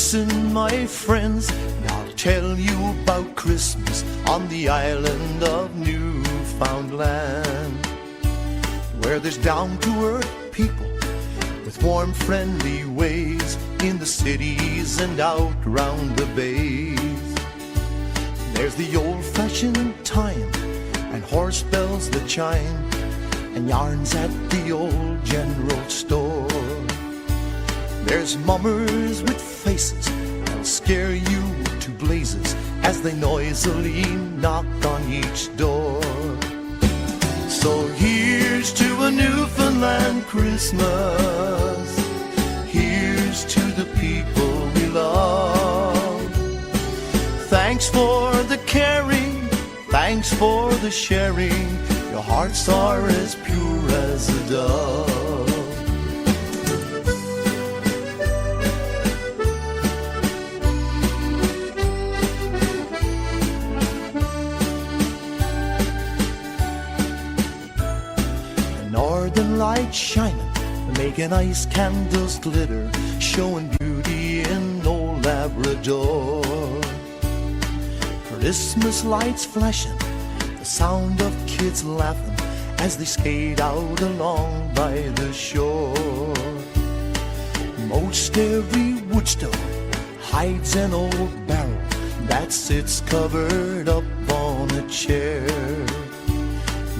Listen, my friends, and I'll tell you about Christmas on the island of Newfoundland, where there's down-to-earth people with warm, friendly ways in the cities and out round the bays. There's the old-fashioned time and horse bells that chime and yarns at the old general store. There's mummers with faces that'll scare you to blazes as they noisily knock on each door. So here's to a Newfoundland Christmas. Here's to the people we love. Thanks for the caring, thanks for the sharing. Your hearts are as pure as a dove. Light shining, making ice candles glitter, showing beauty in old Labrador. Christmas lights flashing, the sound of kids laughing as they skate out along by the shore. Most every wood stove hides an old barrel that sits covered up on a chair.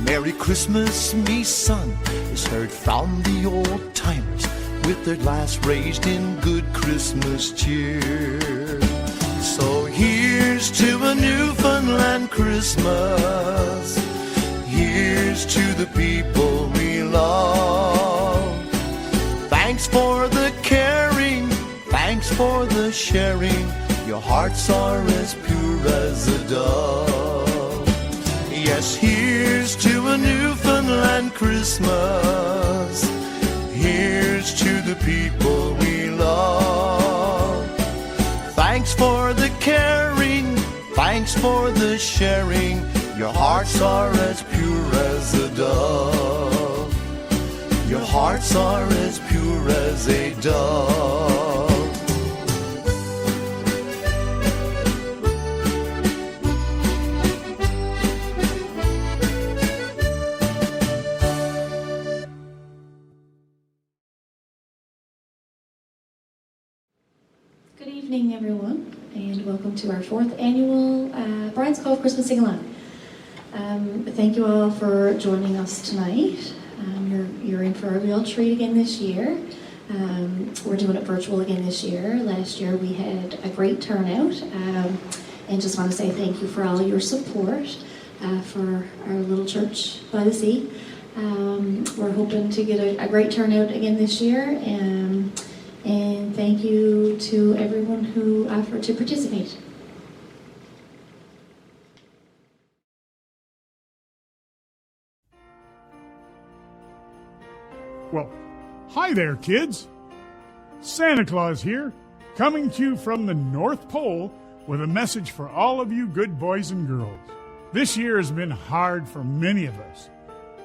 Merry Christmas, me son, is heard from the old timers with their glass raised in good Christmas cheer. So here's to a Newfoundland Christmas. Here's to the people we love. Thanks for the caring, thanks for the sharing. Your hearts are as pure as a dove. Yes, here's to a Newfoundland Christmas. Here's to the people we love. Thanks for the caring, thanks for the sharing. Your hearts are as pure as a dove. Your hearts are as pure as a dove. Good evening, everyone, and welcome to our fourth annual Bryant's Cove Christmas Sing-Along. Thank you all for joining us tonight. You're in for a real treat again this year. We're doing it virtual again this year. Last year we had a great turnout, and just want to say thank you for all your support for our little church by the sea. We're hoping to get a great turnout again this year. And thank you to everyone who offered to participate. Well, hi there, kids. Santa Claus here, coming to you from the North Pole with a message for all of you good boys and girls. This year has been hard for many of us.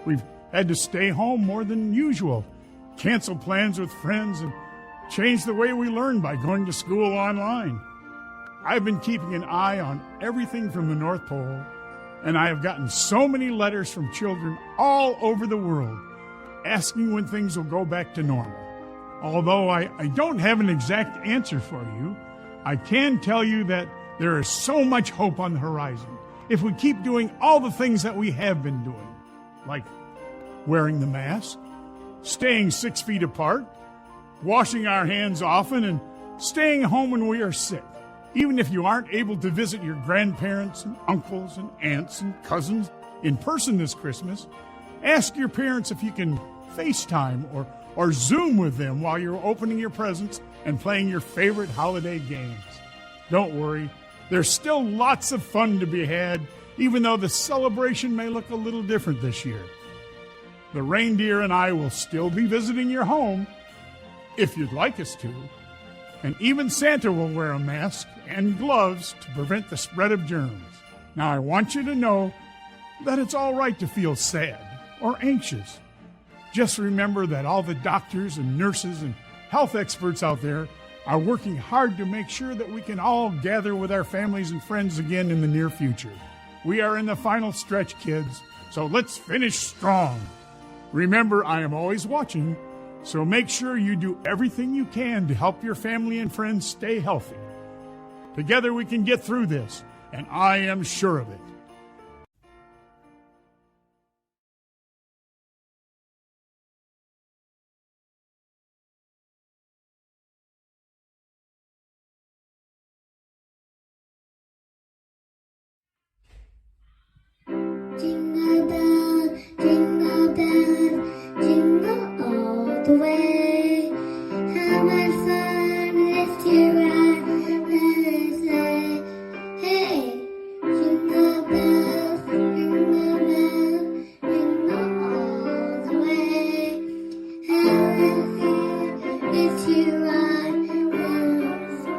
We've had to stay home more than usual, cancel plans with friends, and change the way we learn by going to school online. I've been keeping an eye on everything from the North Pole, and I have gotten so many letters from children all over the world asking when things will go back to normal. Although I don't have an exact answer for you, I can tell you that there is so much hope on the horizon if we keep doing all the things that we have been doing, like wearing the mask, staying 6 feet apart, washing our hands often, and staying home when we are sick. Even if you aren't able to visit your grandparents and uncles and aunts and cousins in person this Christmas, ask your parents if you can FaceTime or Zoom with them while you're opening your presents and playing your favorite holiday games. Don't worry, there's still lots of fun to be had, even though the celebration may look a little different this year. The reindeer and I will still be visiting your home, if you'd like us to, and even Santa will wear a mask and gloves to prevent the spread of germs. Now, I want you to know that it's all right to feel sad or anxious. Just remember that all the doctors and nurses and health experts out there are working hard to make sure that we can all gather with our families and friends again in the near future. We are in the final stretch, kids, so let's finish strong. Remember, I am always watching, so make sure you do everything you can to help your family and friends stay healthy. Together we can get through this, and I am sure of it. Jingle bell, jingle all the way. How much fun it is to ride in a sleigh. Hey, jingle bells, jingle all the way. How much fun it is to ride in a sleigh.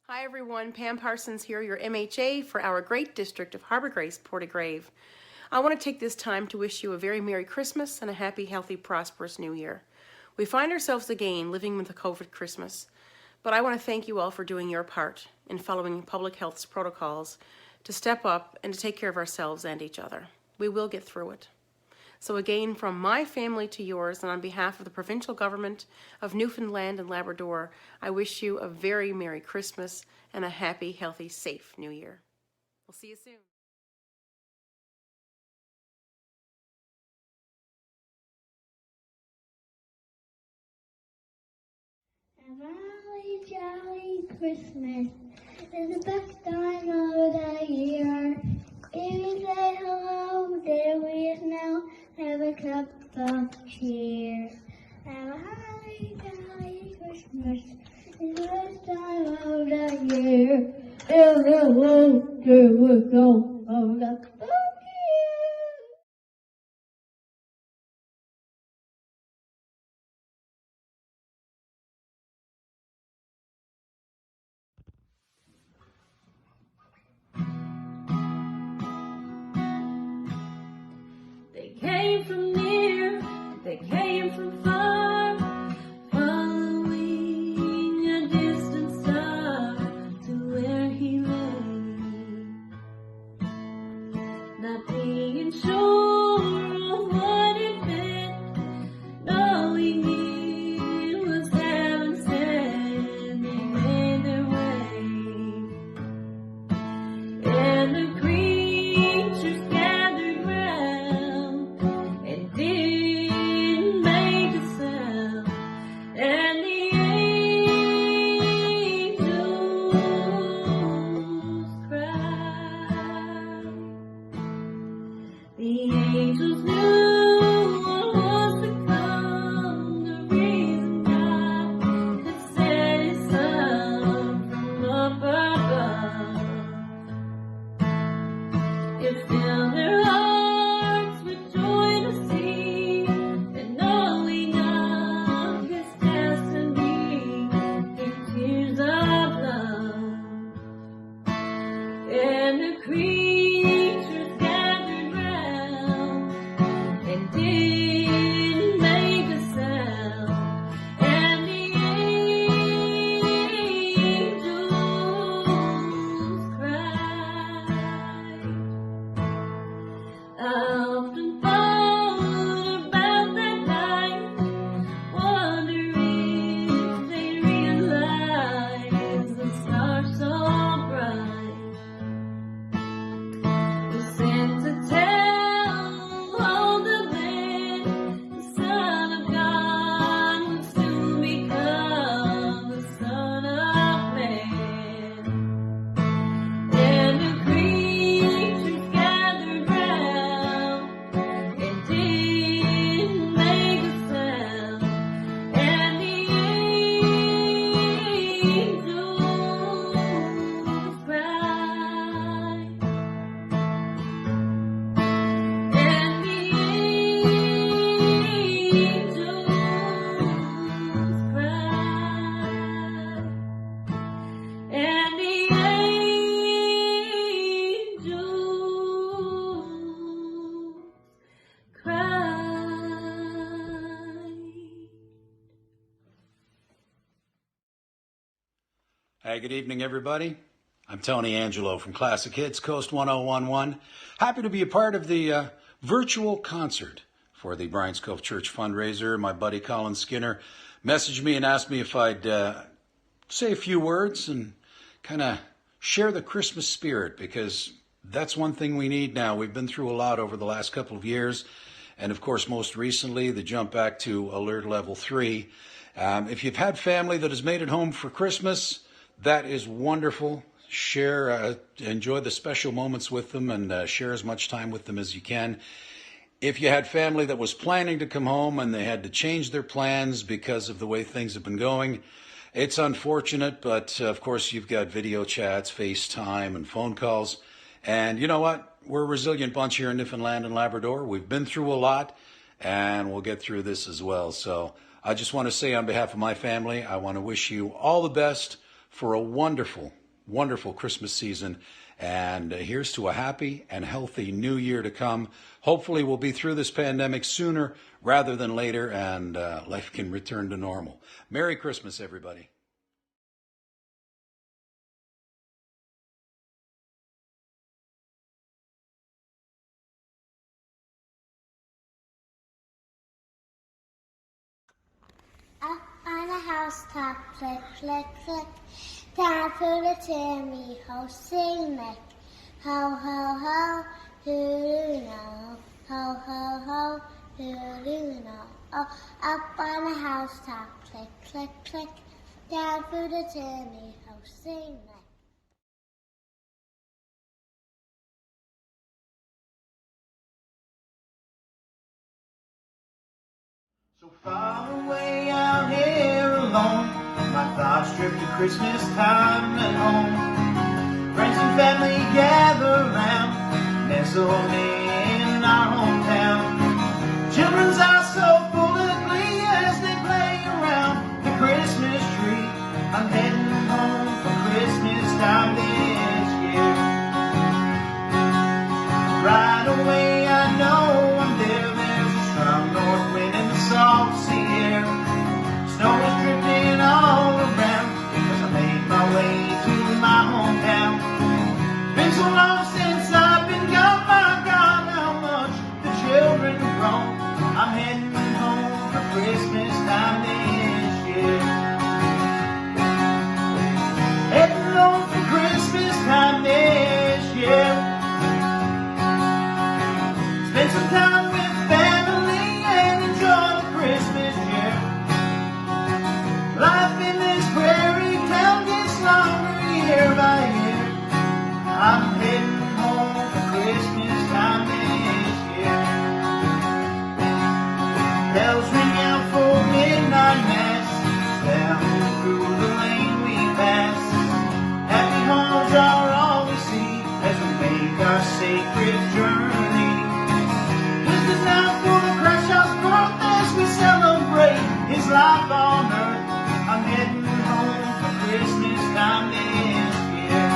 Hi everyone, Pam Parsons here, your MHA for our great district of Harbor Grace, Portagrave. I want to take this time to wish you a very Merry Christmas and a happy, healthy, prosperous New Year. We find ourselves again living with a COVID Christmas, but I want to thank you all for doing your part in following public health's protocols to step up and to take care of ourselves and each other. We will get through it. So again, from my family to yours, and on behalf of the provincial government of Newfoundland and Labrador, I wish you a very Merry Christmas and a happy, healthy, safe New Year. We'll see you soon. A holly jolly Christmas is the best time of the year. If you say hello, there is now have a cup of cheer. Have a holly jolly Christmas is the best time of the year. Hello, there we go of the year. They came from near, they came from far, following a distant star to where he lay. Not being sure of what it meant, knowing it was heaven sent, they made their way. And the creatures gathered round and didn't make a sound. And the angels cried. The angels knew what was to come, the reason God had sent His Son from up above. It filled their hearts with joy to see that knowing of His destiny in tears of love. And the creatures gathered round and didn't make a sound. And the angels cried. I often thought about that night, wonder if they realize the stars so bright was sent to tell all the land the Son of God would soon become the Son of Man. And the creatures gathered round and didn't make a sound. And the angels cried. And the angels cried. And the angels cried. Hey, good evening, everybody. I'm Tony Angelo from Classic Hits, Coast 1011. Happy to be a part of the virtual concert for the Bryant's Cove Church fundraiser. My buddy Colin Skinner messaged me and asked me if I'd say a few words and kind of share the Christmas spirit, because that's one thing we need now. We've been through a lot over the last couple of years, and of course, most recently, the jump back to Alert Level 3. If you've had family that has made it home for Christmas, that is wonderful. Share, enjoy the special moments with them, and share as much time with them as you can. If you had family that was planning to come home and they had to change their plans because of the way things have been going, it's unfortunate, but of course you've got video chats, FaceTime, and phone calls. And you know what? We're a resilient bunch here in Newfoundland and Labrador. We've been through a lot, and we'll get through this as well. So I just want to say on behalf of my family, I want to wish you all the best for a wonderful, wonderful Christmas season. And here's to a happy and healthy new year to come. Hopefully we'll be through this pandemic sooner rather than later, and life can return to normal. Merry Christmas, everybody. Up on a housetop, click, click, click. Down through the chimney, ho, sing, Mick. Ho, ho, ho, who know? Ho, ho, ho, who know? Oh, up on a housetop, click, click, click. Down through the chimney, ho, sing, Mick. So far away out here alone, my thoughts drift to Christmas time at home. Friends and family gather round, nestled in our hometown. Children's eyes so full of glee as they play around the Christmas tree. I'm heading home for Christmas time this year. Right away I know I'm there. There's a strong north wind and the soft sea air. Snow is drifting all around as I make my way to my hometown. Been so long since I've been gone, my God, how much the children have grown. I'm heading home for Christmas time this year. Heading home for Christmas time this year. Spend some time with family and enjoy the Christmas cheer. Life in this prairie town gets longer year by year. I'm heading home for Christmas time this year. Bells ring out for midnight mass. Down through the lane we pass. Happy homes are all we see as we make our sacred journey. This is now for the crash house birth as we celebrate his life on earth. I'm heading home for Christmas time this year.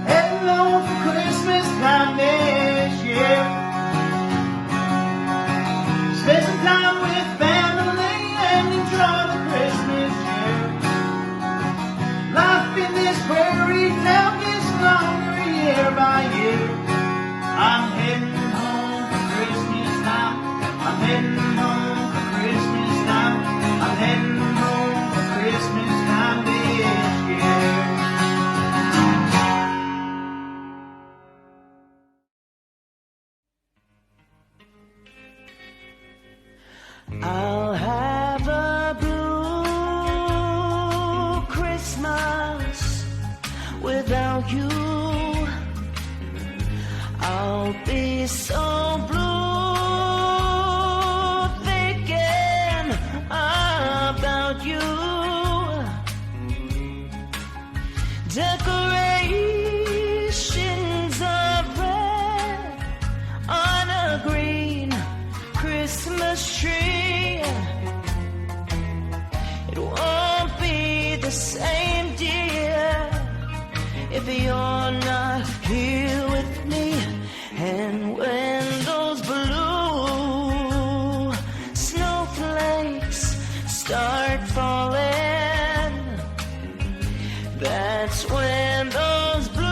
Heading home for Christmas time this year. Spend some time with family and enjoy the Christmas cheer. Life in this prairie town gets longer year by year. I'm heading home for Christmas time. I'm heading home for Christmas time. I'm heading home for Christmas time this year. I'll have a blue Christmas without you. I'll be so blue thinking about you. Decorations of red on a green Christmas tree. It won't be the same, dear, if you're not here with me. And when those blue snowflakes start falling, that's when those blue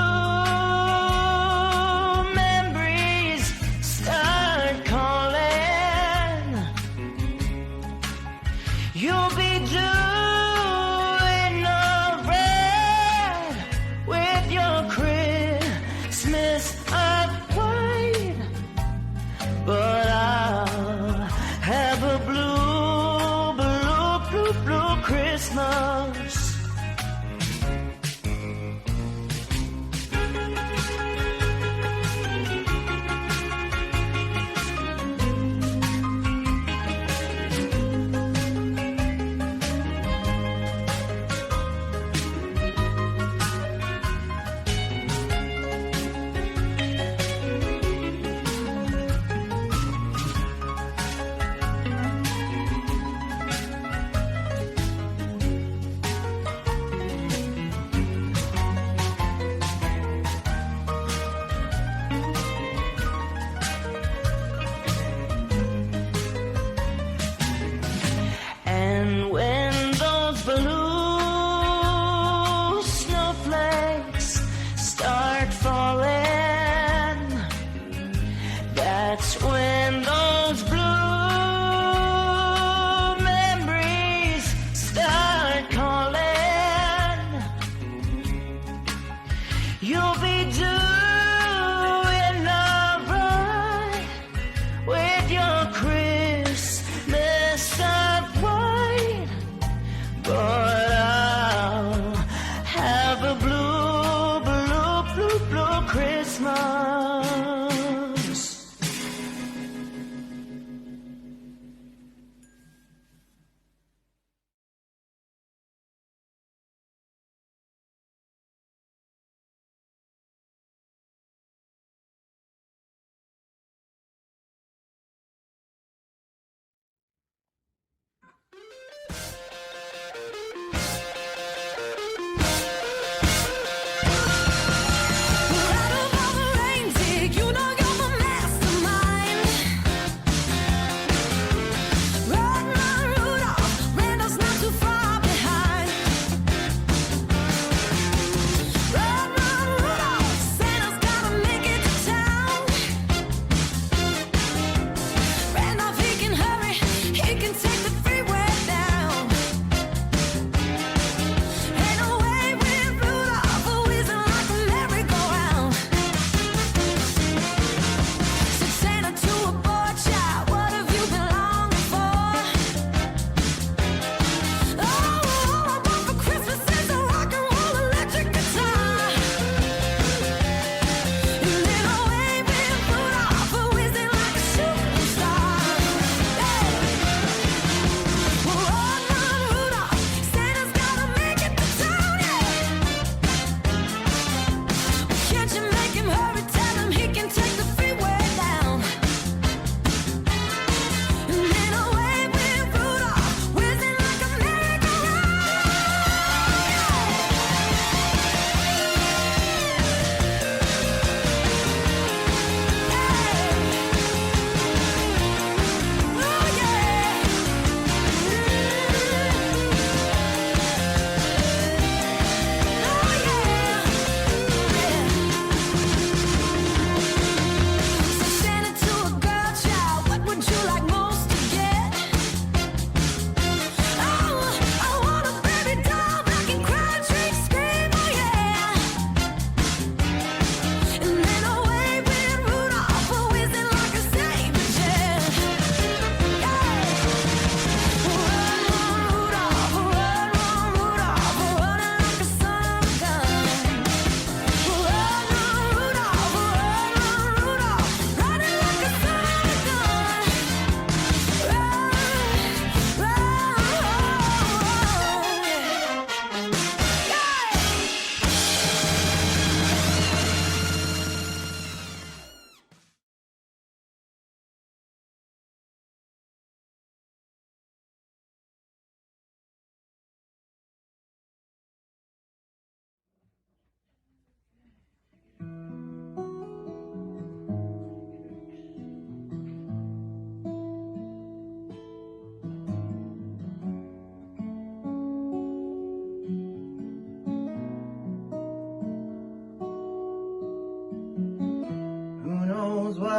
memories start calling. You'll be doing all right with your Christmas of white, but I'll have a blue, blue, blue, blue Christmas.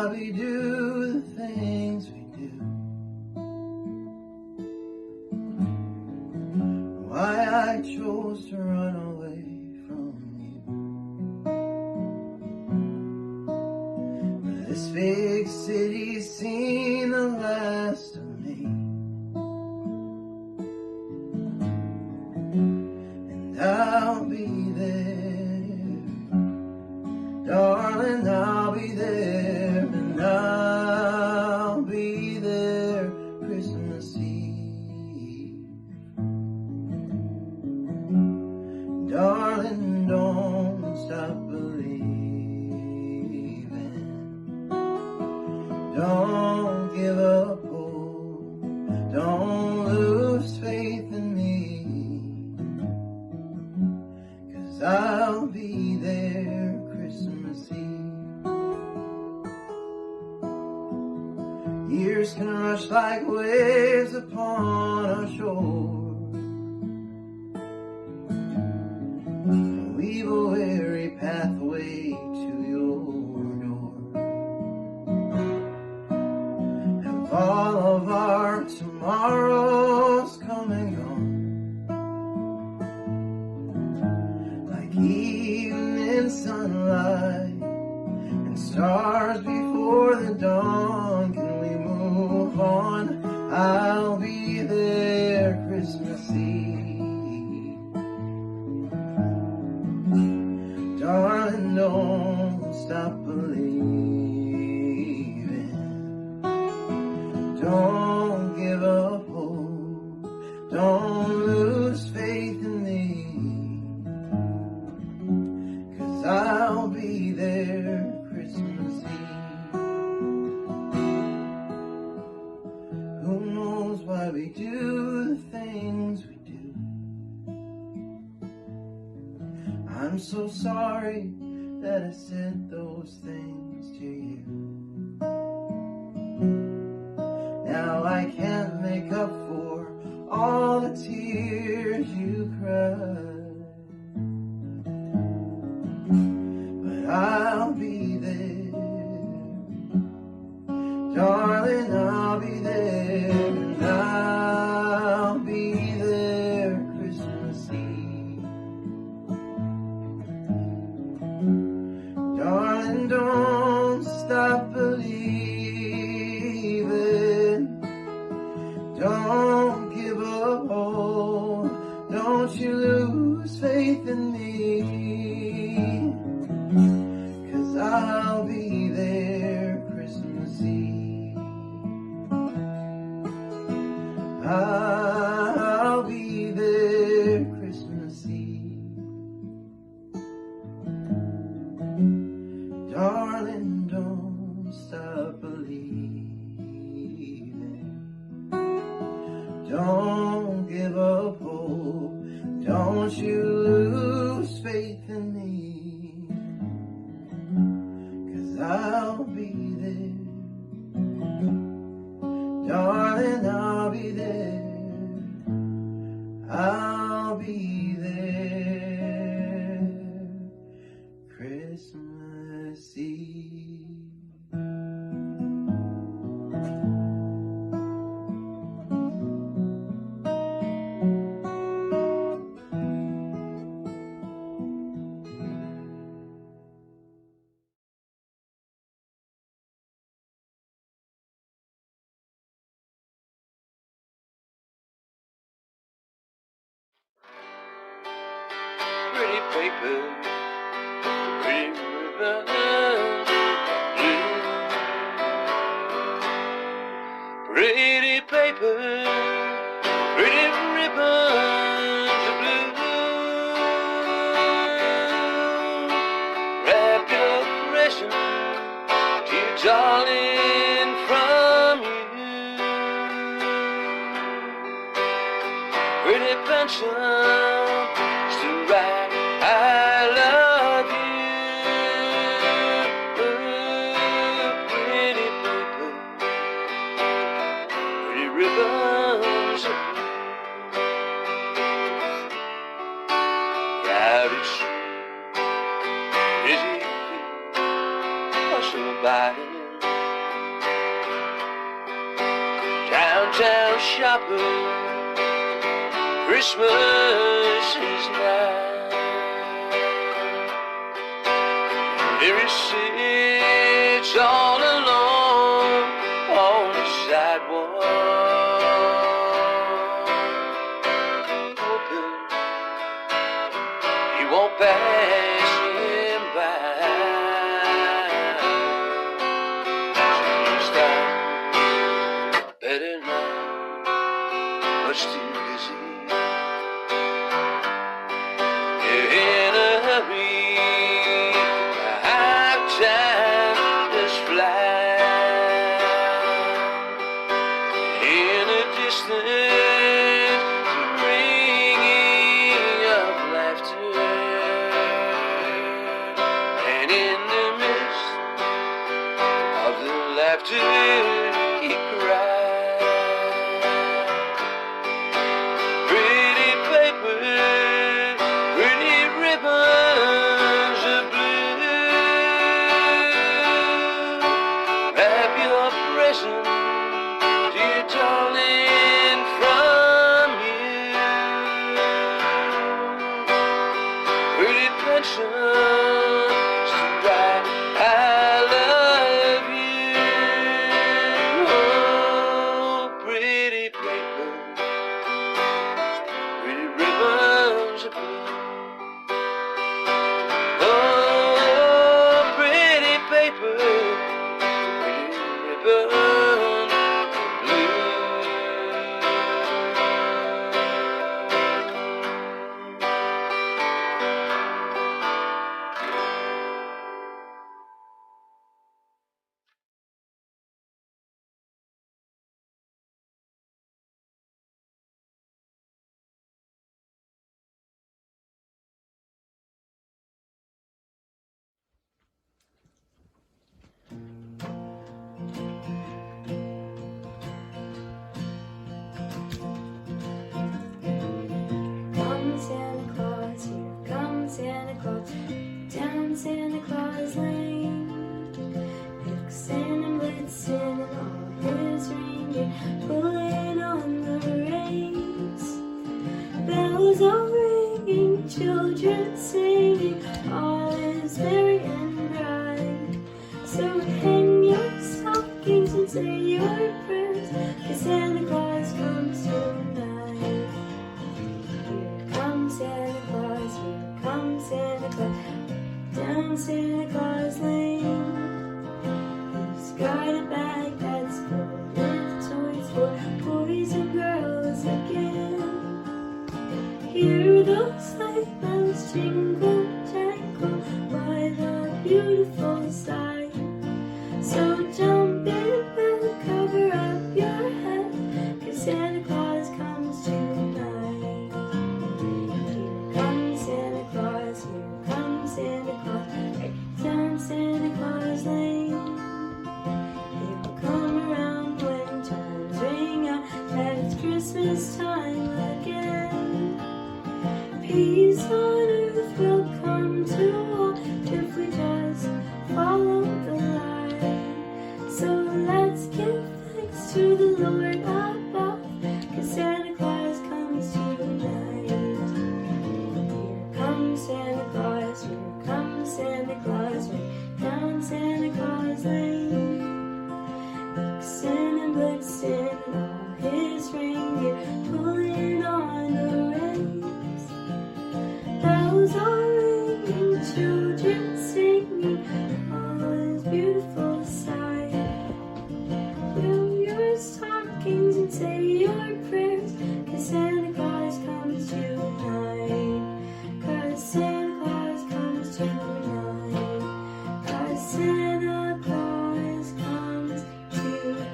why we do the things we do. Why I chose to run away from you. This big city's seen the last of me, and I'll be there, darling, I'll be there, and I'll be there Christmas Eve. Darling, don't stop believing. Don't give up hope. Don't lose faith in me. 'Cause I'll be there Christmas Eve. Years can rush like waves upon our shore. Weave a weary pathway to your door. And all of our tomorrows come and gone, like evening sunlight and stars before the dawn. Can we move on? I'll be there Christmas Eve. Darling, don't stop believing. Don't give up hope. Don't lose faith in me. 'Cause I'll be there Christmas Eve. Who knows why we do the things we do? I'm so sorry that I said those things to you. Now I can't make up for all the tears you cried, but I'll be there, darling, I'll be there, and I'll be there Christmas Eve. Darling, don't stop believing. Don't give up hope. Don't you lose faith in me. 'Cause I'll be there Christmas Eve. I'll be there Christmas Eve. Darling, don't stop believing. Don't give up hope. Don't you lose faith in me. 'Cause I'll be there. Darling, I'll be there. I'll be there Christmas Eve. Pretty paper, pretty ribbon, blue. Pretty paper, pretty ribbons of blue. Wrapped up present, dear darling, from you. Pretty pencil. By shopper, Christmas is nigh. There he sits all alone on the sidewalk, hoping he won't pass him by. Better not, much too busy. You're in a hurry, time just flies. In a distance, ringing of laughter, and in the midst of the laughter, he cries. Pretty paper, pretty ribbons of blue, wrap your present, dear darling, from you. Pretty pensions to write, I love you. Oh, pretty paper, pretty ribbons of blue. Oh, pretty paper, pretty ribbon of blue. Come Santa Claus, here comes Santa Claus, down Santa Claus Lane. Vixen and Blitzen and all his reindeer pulling on the reins. Bells are ringing, children singing, all is merry and bright. So hang your stockings and say your prayers, 'cause Santa Claus comes tonight. Here comes Santa Claus, here comes Santa Claus, down Santa Claus Lane. He's got a bag that's filled with toys for boys and girls again. Hear those sleigh bells jingle, jangle by the beautiful sight. So jump in and cover up your head, 'cause Santa Claus comes tonight. Here comes Santa Claus, here comes Santa Claus, right down Santa Claus Lane. He'll come around when chimes ring out that it's Christmas time again. Peace on earth will come to all if we just follow the light. So let's give thanks to the Lord above, 'cause Santa Claus comes tonight. Here comes Santa Claus, here comes Santa Claus, right down Santa Claus Lane. Vixen and Blitzen and all his reindeer pulling on the reins. Bells are ringing, children singing, all is beautiful sight. Fill your stockings and say your prayers, 'cause Santa Claus comes tonight. 'Cause Santa Claus comes tonight. 'Cause Santa Claus comes tonight.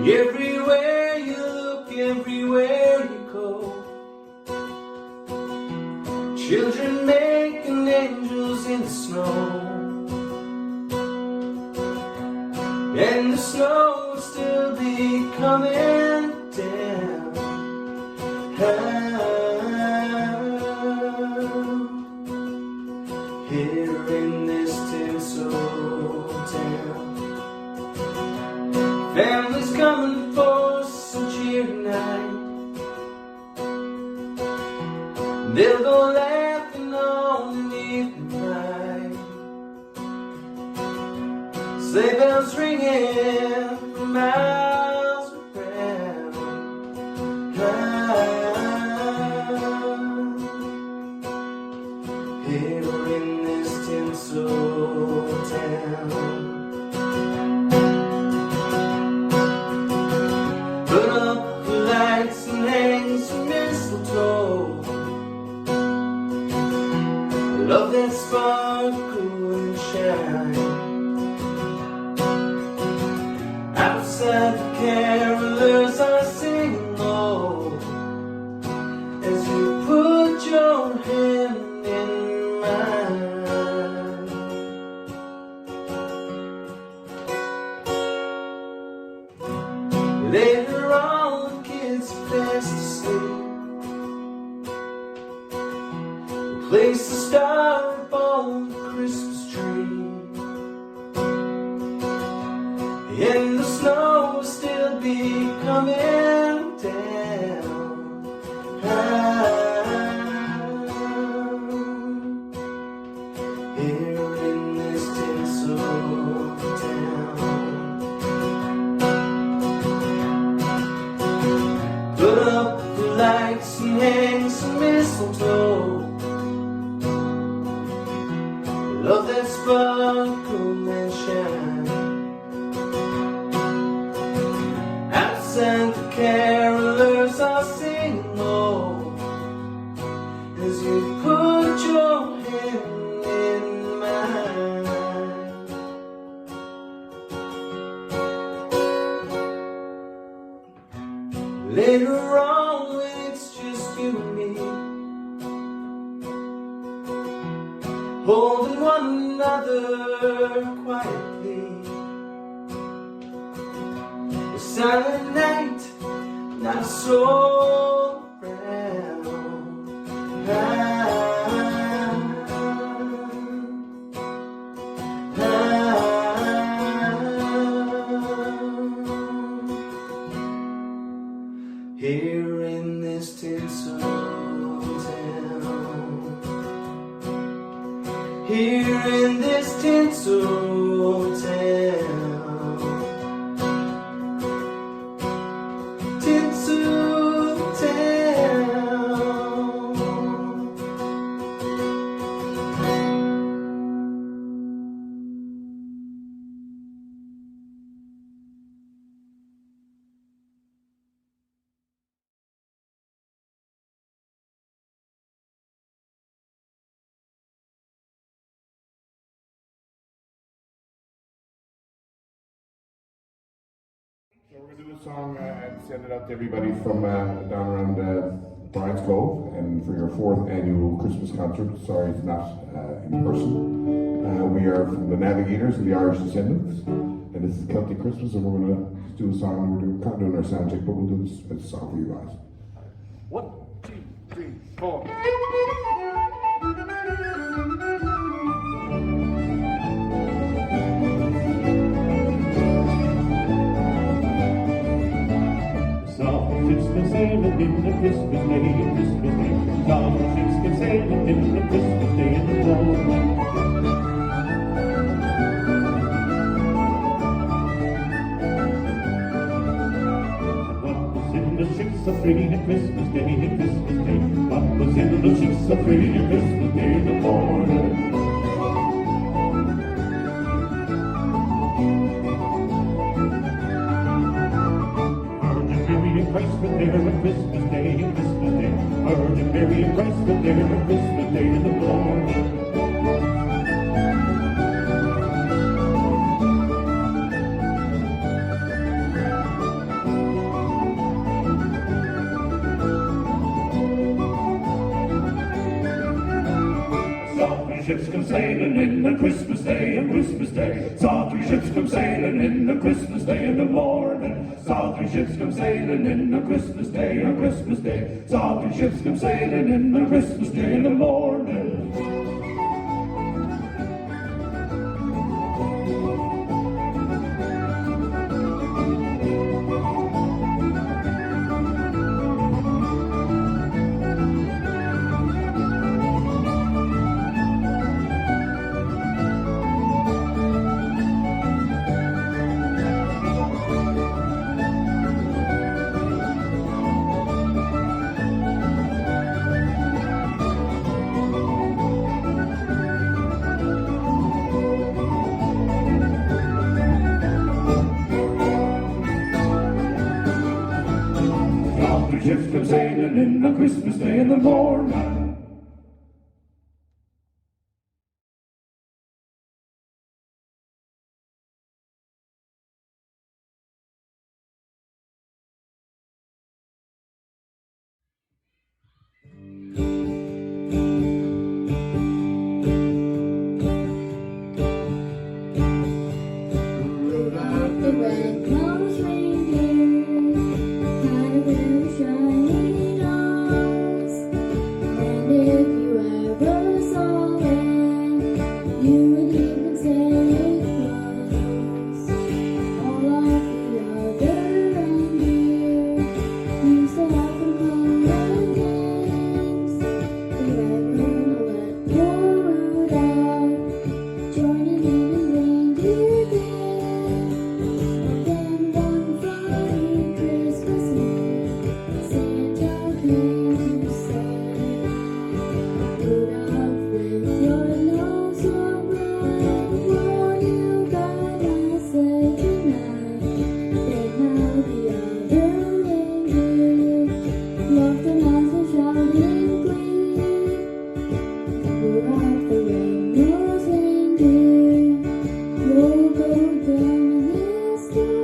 Everywhere you look, everywhere you go, children making angels in the snow. And the snow will still be coming down. Here in this tinsel town, families coming for some cheer tonight. They'll go laughing on the evening light. Sleigh bells ringing for miles around. Here in this tinsel town, put up the lights and hang some mistletoe. Love that sparkle and shine. Outside the carolers are singing low as you put your hand in mine. Later on, the kids are fast asleep. Place the star up on the Christmas tree. And the snow will still be coming down. Here in this tinsel town, put up the lights and hang some mistletoe. Love that sparkle and shine. Outside the carolers are singing low as you put your hand in mine. Later on, when it's just you and me, holding one another quietly. The silent night, not a soul around. Here in this tinsel town, here in this tinsel town, tinsel town. So we're going to do a song and send it out to everybody from down around Bryant's Cove, and for your 4th annual Christmas concert. Sorry it's not in person. We are from the Navigators of the Irish Descendants, and this is Celtic Christmas, and we're going to do a song. We're kind of doing our sound check, but we'll do this as a song for you guys. 1, 2, 3, 4. Ships can sail in the Christmas day, Christmas day. Some ships can sail in the Christmas day in the fall. What was in the ships of free on Christmas day, Christmas day? What was in the ships of free on Christmas day in the morning? Christ was there on Christmas Day, Christmas Day. Virgin Mary and Christ was there on Christmas Day in the morning. three ships come sailing in on Christmas Day, on Christmas Day. Saw three ships come sailing in on Christmas Day in the morning. Saw three ships come sailing in on Christmas Day, on Christmas Day. Saw three ships come sailing in on Christmas Day in the morning. Ships come sailing in on Christmas Day in the morning. Rudolph the red-nosed reindeer had a very shiny nose, and if you ever saw him, you would even say it was. All of the other reindeer used to have fun and games. The red-nosed let poor Rudolph joining in his reindeer game. Then one fine Christmas Eve, Santa came to say, Rudolph, with your nose so bright, what you gonna say tonight? Then now the other reindeer laughed and answered, shouting glee, Rudolph the red-nosed reindeer, you'll go down in history.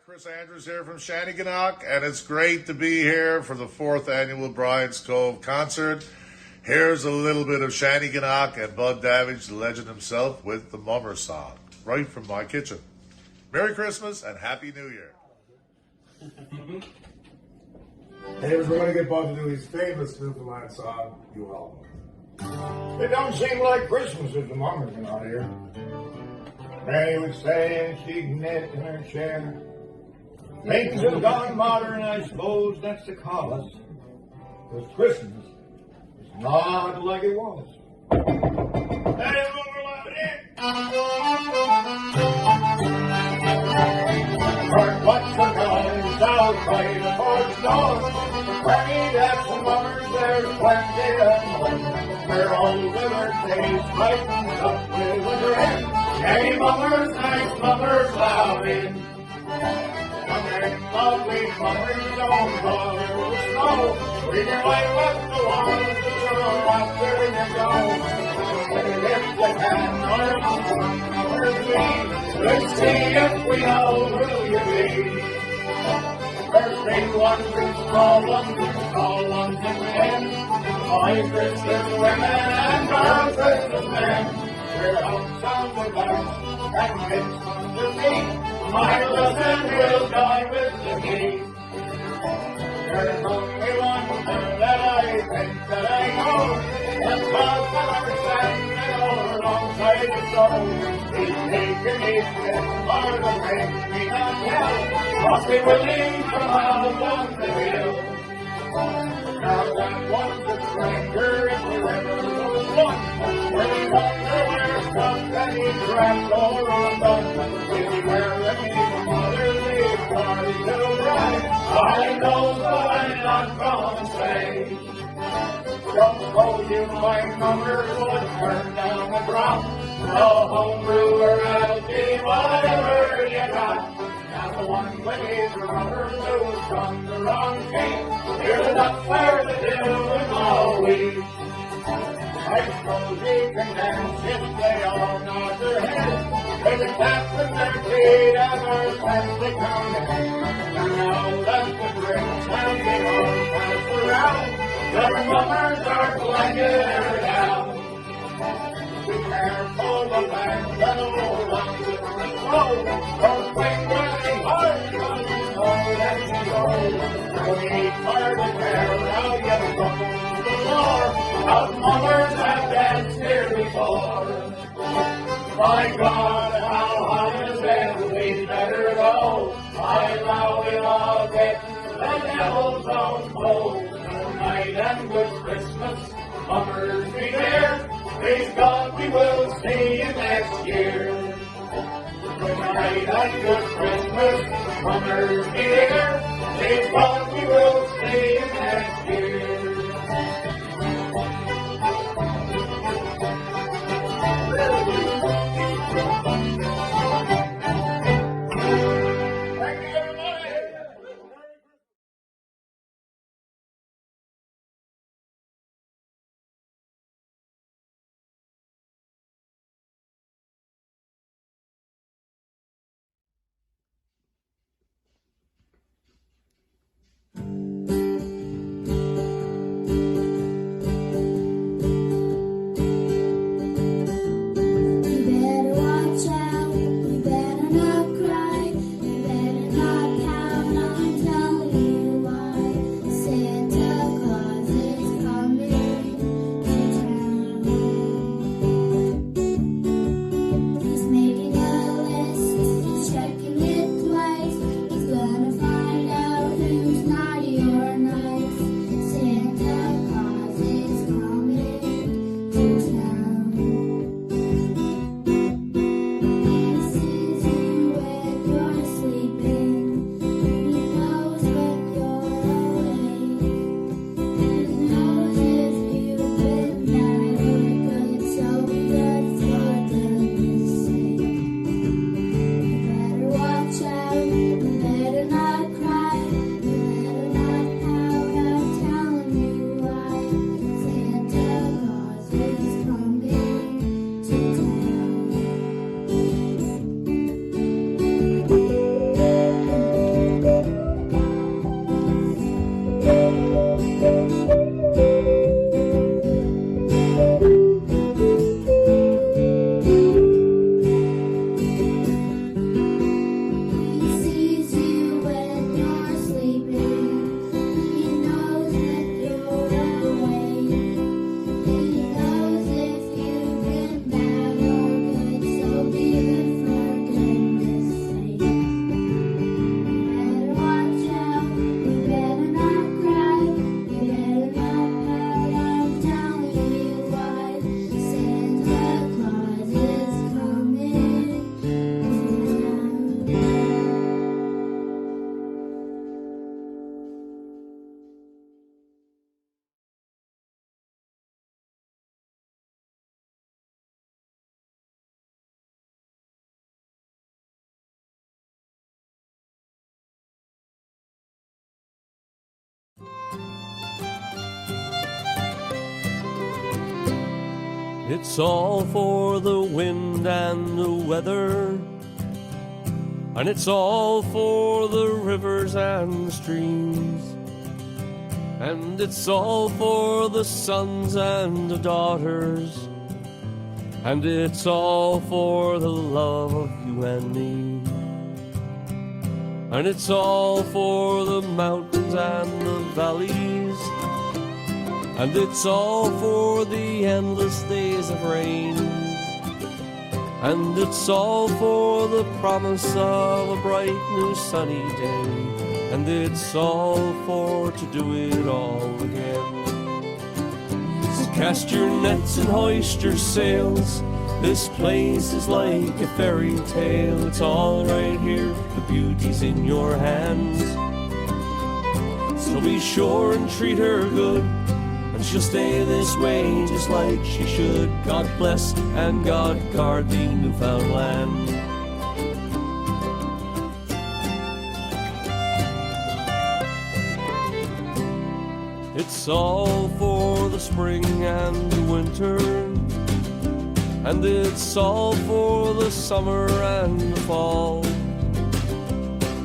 Chris Andrews here from Shanneyganock, and it's great to be here for the 4th annual Bryant's Cove concert. Here's a little bit of Shanneyganock and Bud Davidge, the legend himself, with the Mummer song, right from my kitchen. Merry Christmas and Happy New Year. Hey, we're going to get Bud to do his famous Newfoundland song, You Help Me. It don't seem like Christmas if the Mummers are not here. Mary would say, and she'd knit in her chair. Things have gone modern, I suppose that's the cause. Because Christmas is not like it was. That is what we're laughing at. comes up with a grin. Hey, mummers, nice mummers, loud in. Lovely mummers, don't bother with snow. We can wipe up the ones that are out there in the go. If you can, or we, let's see if we know who you be. There's big ones and small ones and tall ones and men. Boys dressed as women and girls dressed as men. We're out on the bank and it's fun to see. My husband will die with the key. There's only one thing that I think that I know. That's about Father standing all alongside the stone. He's taking his step for the make me not yell. Must be willing to come down the hill. Now that one's a stranger, if there ever was one, where he wonder where stuff that he grabbed all undone. If he were any mother, they'd party to ride. I know, but I'm not gonna say. Don't suppose you my mother would turn down the drop. No home brewer, LG, whatever you got. Now the one with his rubber blues on the wrong feet. Here's enough for the doing all week. I suppose he can dance if they all nod their heads. They can tap with their feet as fast they come in. And now that the drinks have been all passed around, the mummers are blanketed down. Be careful the bags that all around the flow. Don't swing running hard, cause you know that you go. No need for the care, now you go to the floor. Us mummers have danced here before. My God, how high is it? We'd better go. I allow we'll all get the devil's own toll. Good night and good Christmas, mummers be there. Praise God, we will see you next year. Good night and good Christmas, mummers be there. Praise God, we will see you next year. it's all for the wind and the weather, and it's all for the rivers and the streams, and it's all for the sons and the daughters, and it's all for the love of you and me, and it's all for the mountains and the valleys, and it's all for the endless days of rain, and it's all for the promise of a bright new sunny day, and it's all for to do it all again. So cast your nets and hoist your sails, this place is like a fairy tale. It's all right here, the beauty's in your hands. So be sure and treat her good, and she'll stay this way just like she should. God bless and God guard the Newfoundland. It's all for the spring and the winter, and it's all for the summer and the fall,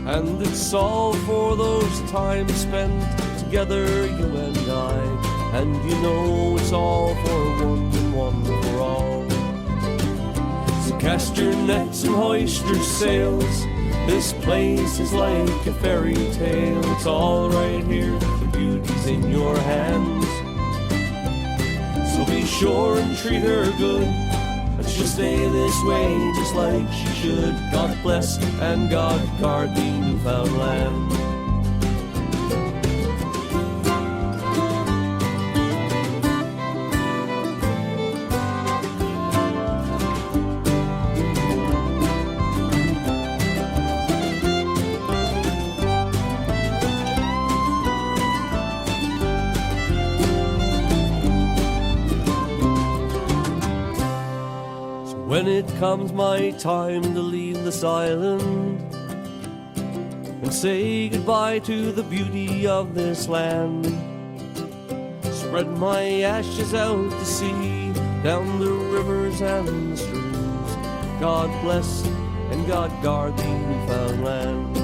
and it's all for those times spent together, you and I, and you know it's all for one and one for all. So cast your nets and hoist your sails, this place is like a fairy tale. It's all right here, the beauty's in your hands. So be sure and treat her good, and she'll stay this way just like she should. God bless and God guard the Newfoundland. When it comes my time to leave this island and say goodbye to the beauty of this land, spread my ashes out to sea, down the rivers and the streams. God bless and God guard the Newfoundland.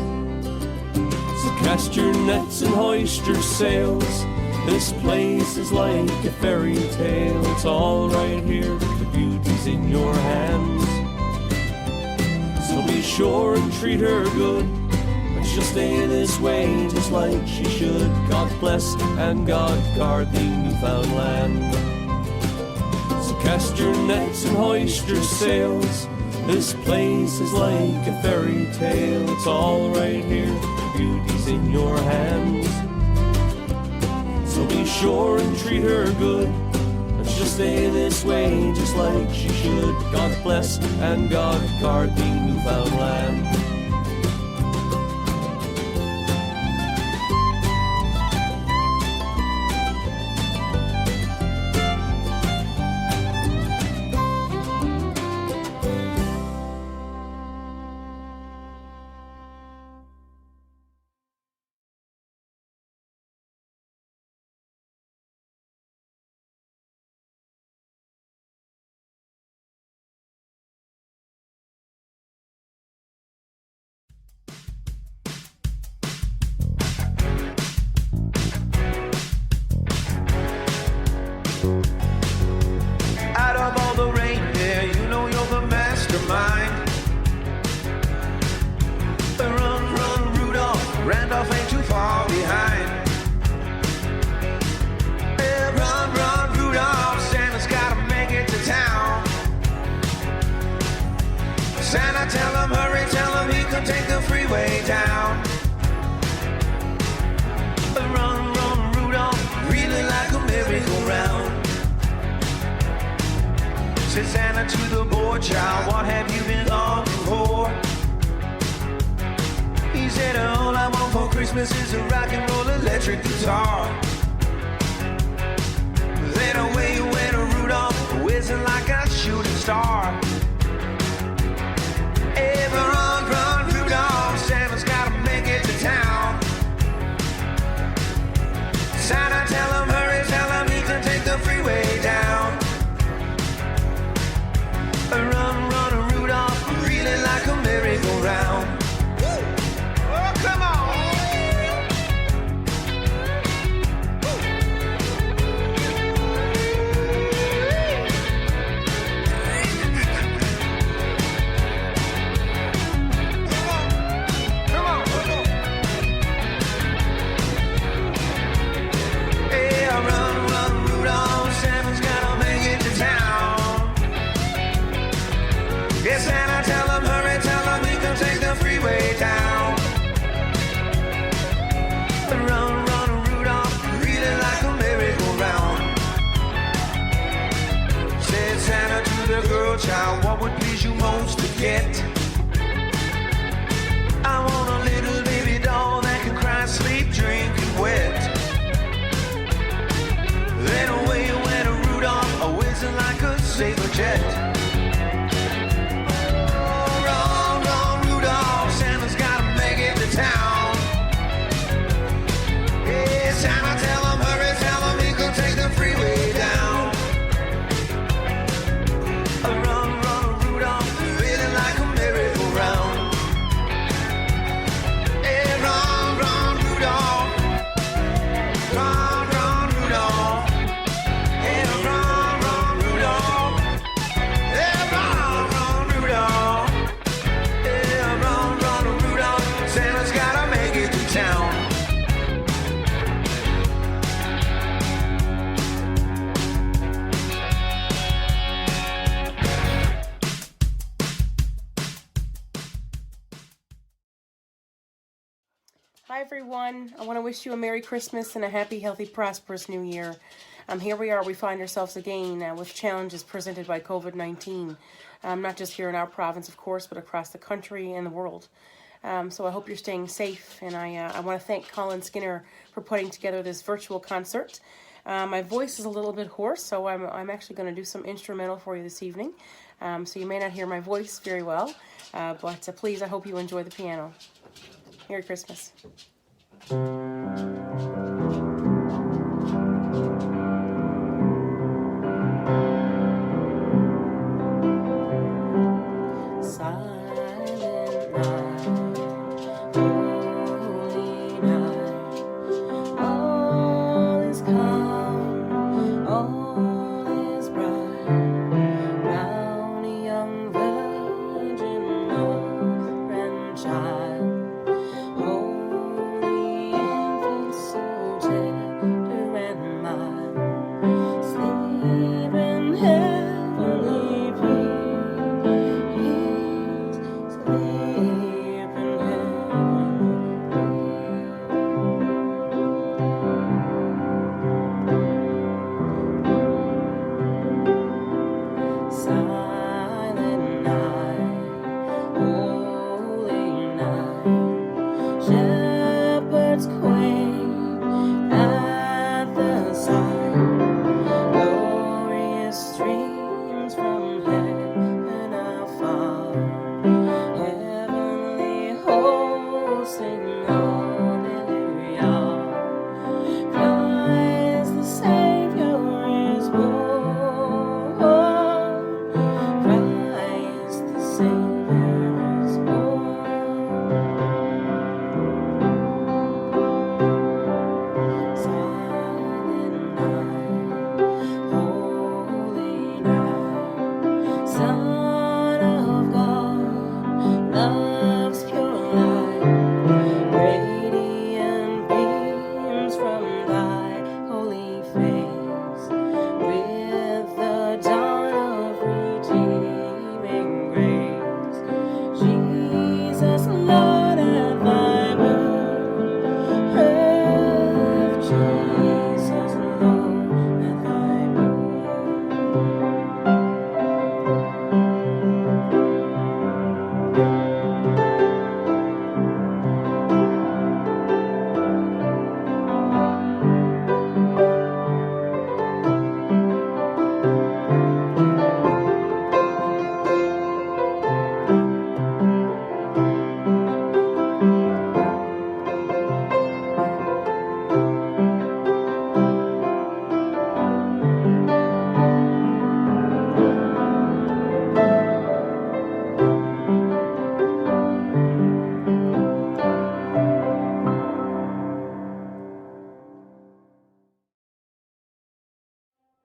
So cast your nets and hoist your sails, this place is like a fairy tale. It's all right here, the beauty's in your hands. So be sure and treat her good, and she'll stay this way just like she should. God bless and God guard the Newfoundland. So cast your nets and hoist your sails, this place is like a fairy tale. It's all right here, the beauty's in your hands. So be sure and treat her good, and she'll stay this way just like she should. God bless and God guard the Newfoundland. Out of all the reindeer, you know you're the mastermind. Run, run, Rudolph, Randolph ain't too far behind. Yeah, run, run, Rudolph, Santa's gotta make it to town. Santa, tell him, hurry, tell him he can take the freeway down. Run, run, Rudolph, really like a merry-go-round. Said Santa to the boy child, what have you been longing for? He said, all I want for Christmas is a rock and roll electric guitar. Then away went Rudolph, whizzing like a shooting star. Hey, run, run, Rudolph, Santa's gotta make it to town. Santa, tell him, hurry, tell him he can take the freeway down. Now, what would please you most to get? I want a little baby doll that can cry, sleep, drink, and wet. Then away went a Rudolph, a whizzing like a saber jet. Oh, run, run, Rudolph, Santa's gotta make it to town. Yeah, Santa, tell him, hurry, tell him he can take the freeway down. Run, run, Rudolph, feeling like a merry-go-round. Yeah, run, run, Rudolph. Run, run, Rudolph. Yeah, run, run, Rudolph. Yeah, run, run, Rudolph. Yeah, run, run, Rudolph. Santa's gotta make it to town. Hi everyone, I want to wish you a Merry Christmas and a happy, healthy, prosperous New Year. Here we are, we find ourselves again with challenges presented by COVID-19, not just here in our province, of course, but across the country and the world. So I hope you're staying safe, and I want to thank Colin Skinner for putting together this virtual concert. My voice is a little bit hoarse, so I'm actually going to do some instrumental for you this evening. So you may not hear my voice very well, but please, I hope you enjoy the piano. Merry Christmas.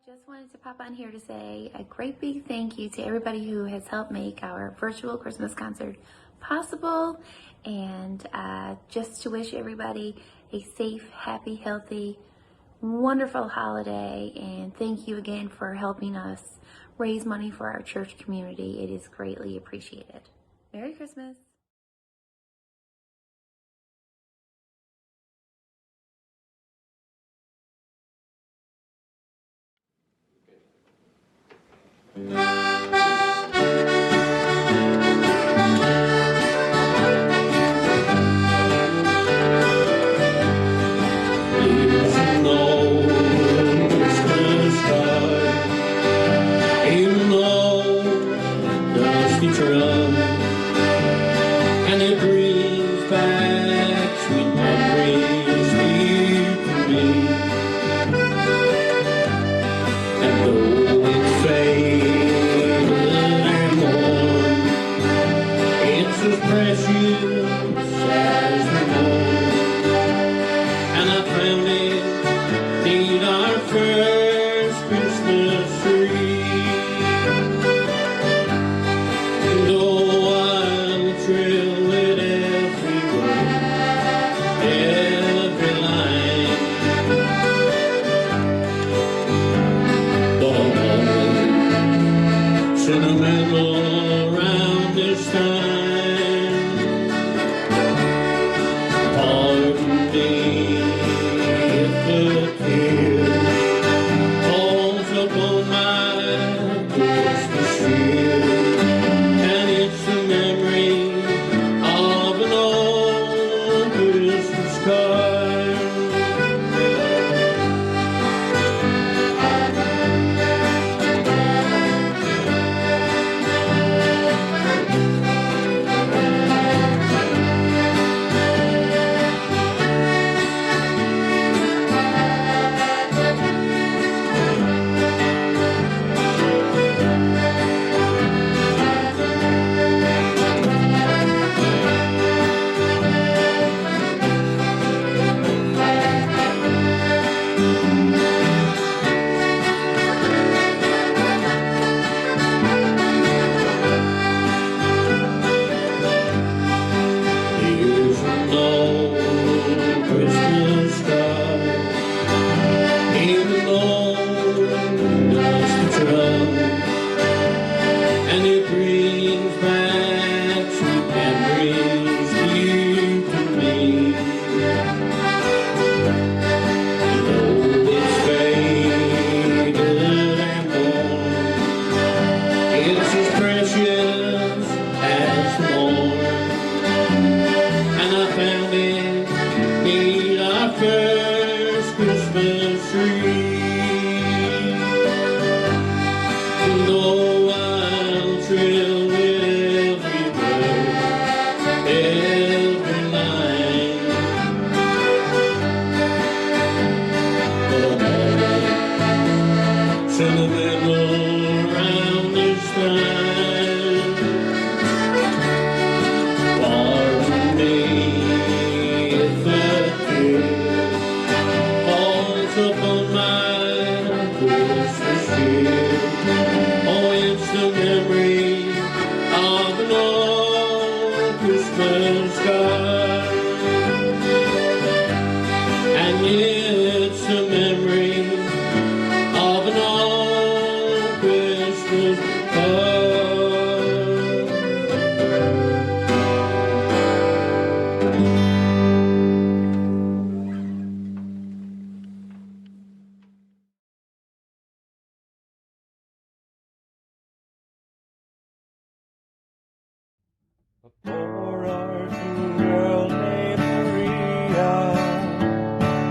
Just wanted to pop on here to say a great big thank you to everybody who has helped make our virtual Christmas concert possible, and just to wish everybody a safe, happy, healthy, wonderful holiday, and thank you again for helping us raise money for our church community. It is greatly appreciated. Merry Christmas. rusty drum, and it brings back sweet memories dear to me. And though it's faded and worn, it's as precious as the morn. And I found it neath our first Christmas tree. And oh, I'll trill it every word, every line. But I'm always sentimental around this time. Pardon me if the tear falls upon my Christmas tree, and it's the memory of an old Christmas card. Here's an old Christmas card in an old dusty drum, and it brings back sweet memories dear to me. Though it's faded and worn, it's as precious as the morn. And I found it neath our first Christmas tree. And oh, I'll trill it every word, every line. But I'm always sentimental around this time. Pardon me if the tear falls upon my Christmas tree. Oh, it's the memory of an old Christmas card, and it's the memory of an old Christmas card. A poor orphan girl named Maria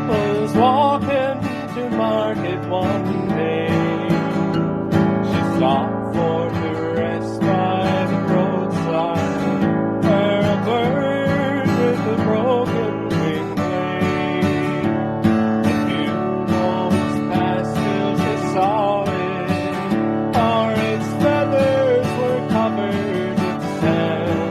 was walking to market one day. She stopped for to rest by the roadside, where a bird with a broken wing lay. A few moments passed till she saw it, for its feathers were covered with sand.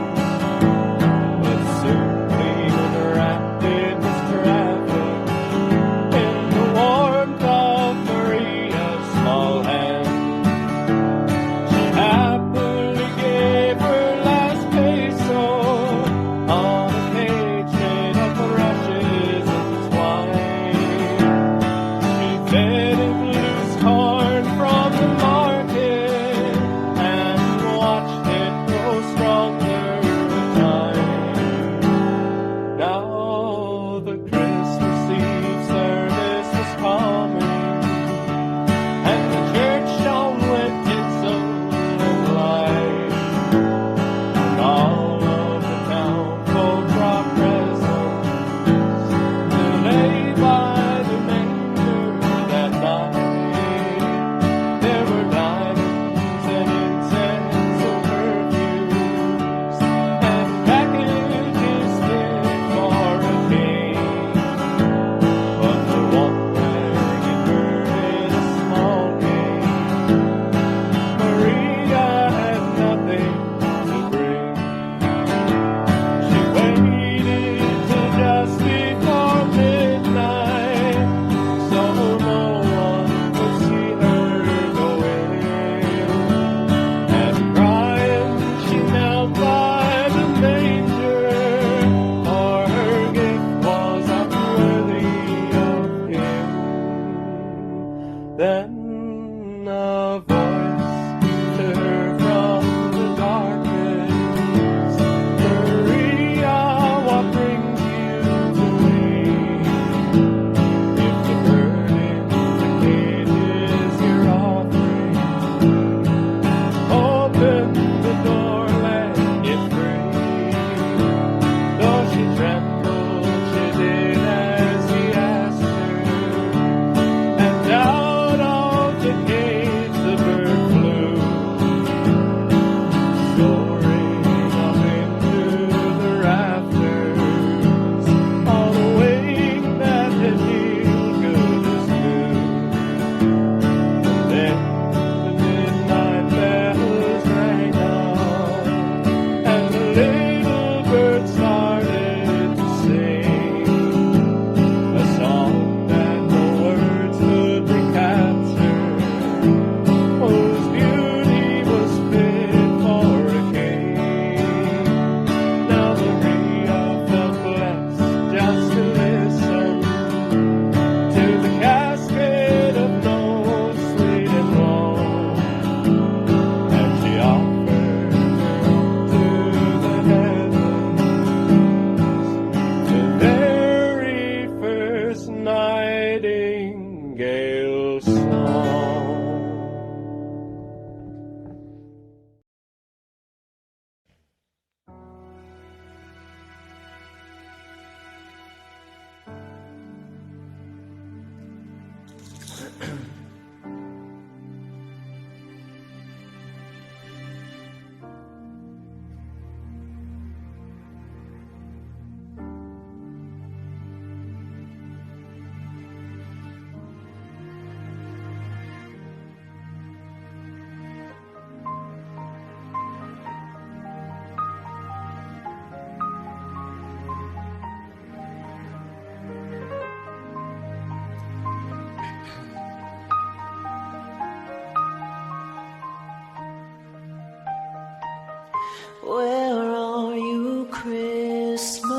Where are you, Christmas?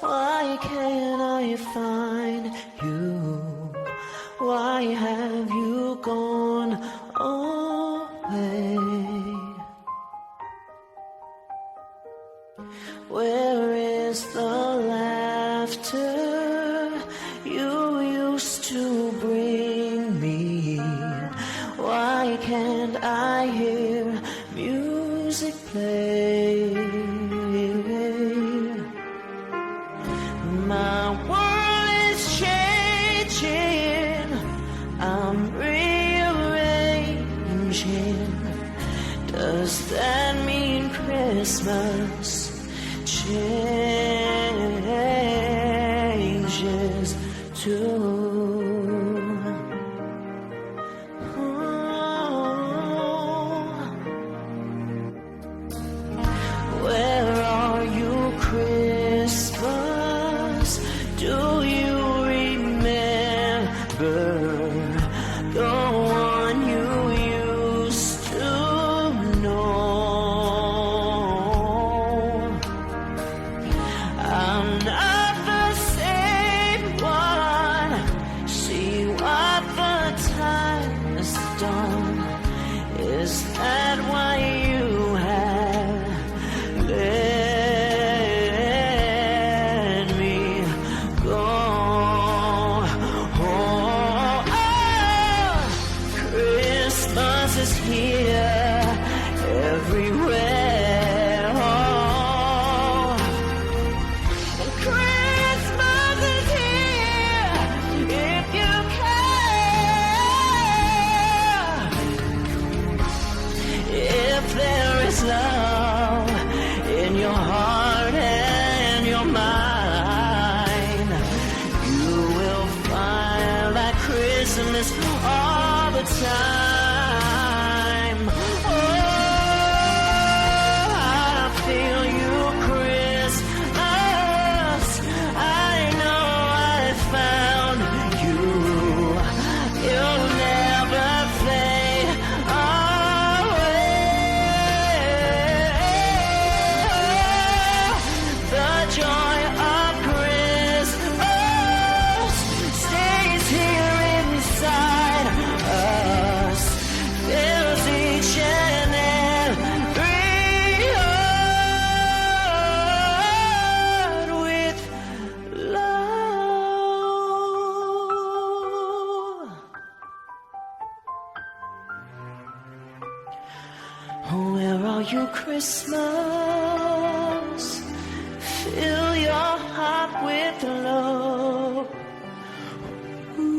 Why can't I find you? Why have you gone away? Where is the laughter you used to bring me? Why can't I hear music play? My world is changing, I'm rearranging. Does that mean Christmas changes too? Where are you, Christmas? Do you remember the one you used to know? I'm not the same one. See what the time has done. Is that why you have let me go? Christmas is here everywhere. Christmas is here if you care. If there is love in your heart and your mind, you will find that Christmas all the time. Oh, I feel you, Christmas. I know I found you. You'll never fade away. The joy of Christmas stays here inside us, fills each and every heart with love. Where are you, Christmas? Fill your heart with love. Ooh.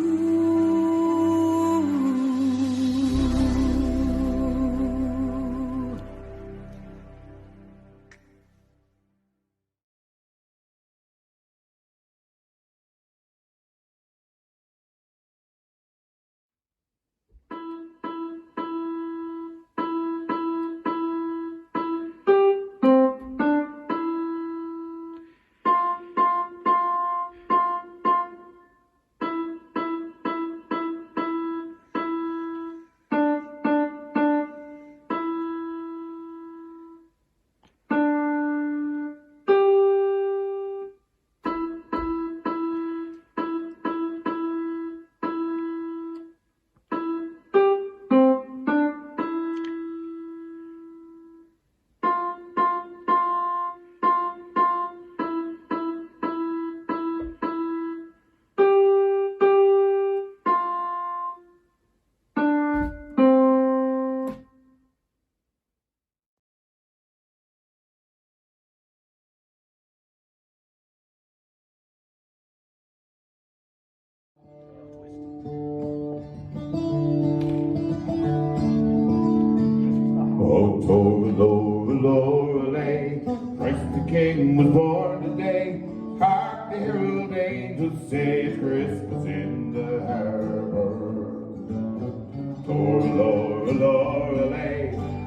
Oh, Lorelei, Christ the King was born today. Hark the herald angels say it's Christmas in the harbor. Lorelei,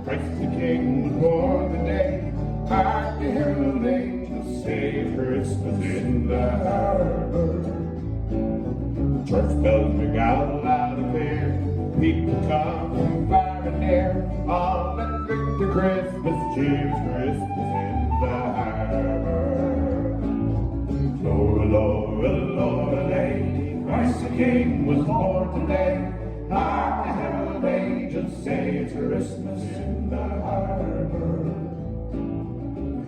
Christ the King was born today. Hark the herald angels say it's Christmas in the harbor. Church bells ring out loud and clear. People come from far and near, all in drink Christmas, cheers, Christmas in the harbor. Laura, Laura, Laura, lady, Christ the King was born today. Hark the herald angels say it's Christmas in the harbor.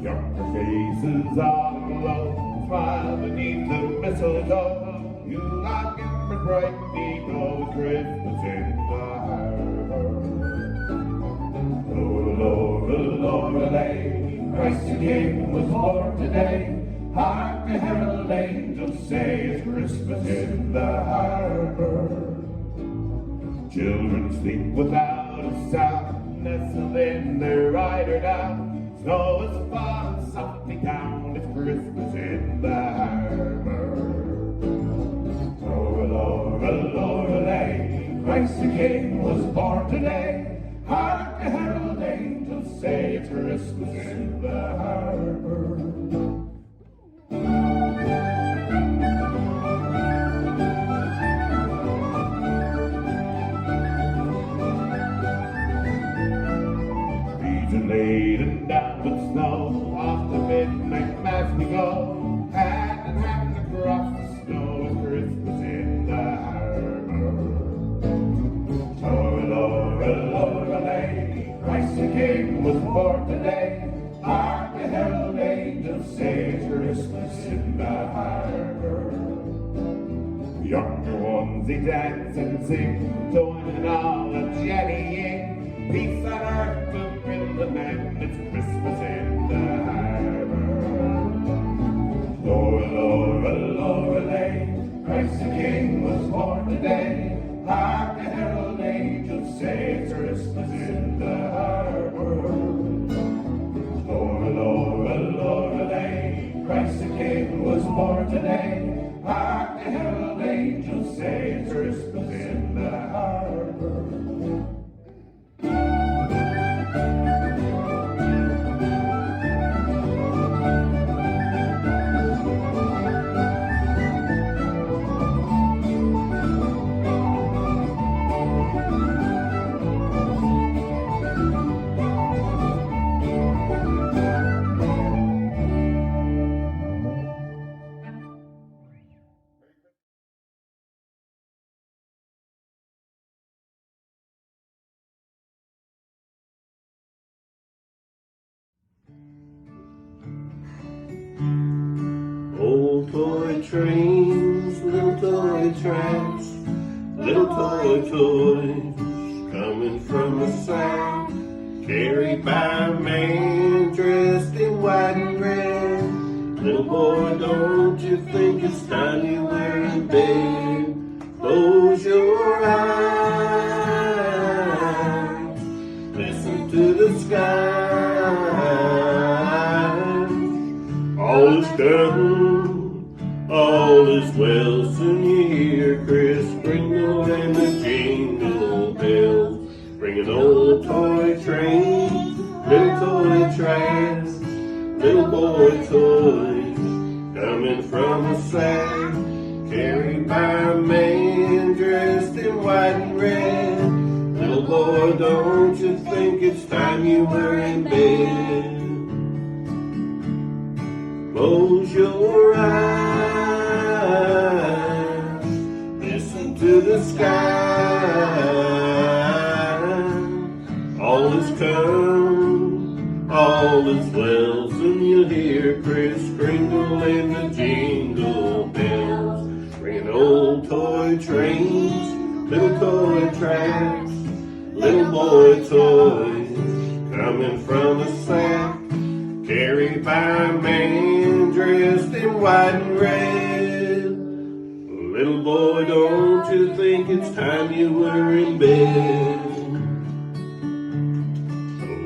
Younger faces all aglow, smile beneath the mistletoe. You are given bright because Christmas in the harbor. Laura, Laura, Laura, lady, Christ the King was born today. Hark the herald angels say it's Christmas in the harbor. Children sleep without a sound, nestled in their eider down. Snow is falling softly down, it's Christmas in the harbor. Laura, Laura, Laura, lady, Christ the King was born today. Hark the herald angels say it's Christmas in the harbor. Laden down with snow, off the midnight mass we go, hand in hand across the snow is Christmas in the harbor. Laura, Laura, Laura, lady, Christ the King was born today. Hark the herald angels say it's Christmas in the harbor. The younger ones they dance and sing, joining all the jennying. Peace on earth to fill the land, it's Christmas in the harbor. Laura, Laura, Laura, lady, Christ the King was born today. Hark the herald angels say it's Christmas in the harbor. Laura, Laura, Laura, lady, Christ the King was born today. Hark the herald angels say it's Christmas in the harbor. Old toy trains, little toy tracks, little toy toys coming from a sack, carried by a man dressed in white and red. Little boy, don't you think it's time you were in bed? Close your eyes, listen to the sky. All is done, all is well. Soon you hear Chris Kringle and the jingle bells, bringing old toy trains, little toy tracks, little boy toys coming from a sack, carried by a man dressed in white and red. Little boy, don't you think it's time you were in bed? Close your eyes, listen to the sky. All is come, all is well. Soon you'll hear Chris Kringle and the jingle bells, bringing old toy trains, little toy tracks, little boy toys coming from a sack, carried by a man dressed in white and red. Little boy, don't you think it's time you were in bed?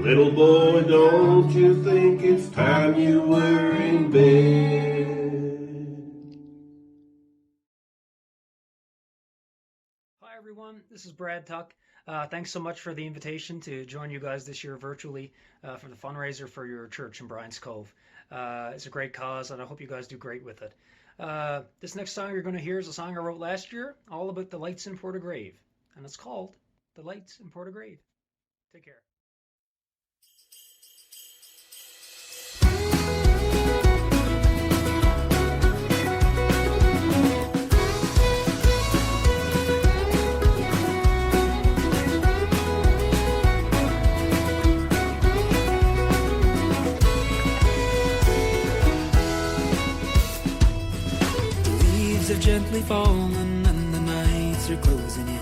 Little boy, don't you think it's time you were in bed? Hi everyone, this is Brad Tuck. Thanks so much for the invitation to join you guys this year virtually for the fundraiser for your church in Bryant's Cove. It's a great cause and I hope you guys do great with it. This next song you're going to hear is a song I wrote last year, all about the lights in Portagrave, and it's called The Lights in Portagrave. Take care. gently falling and the nights are closing in.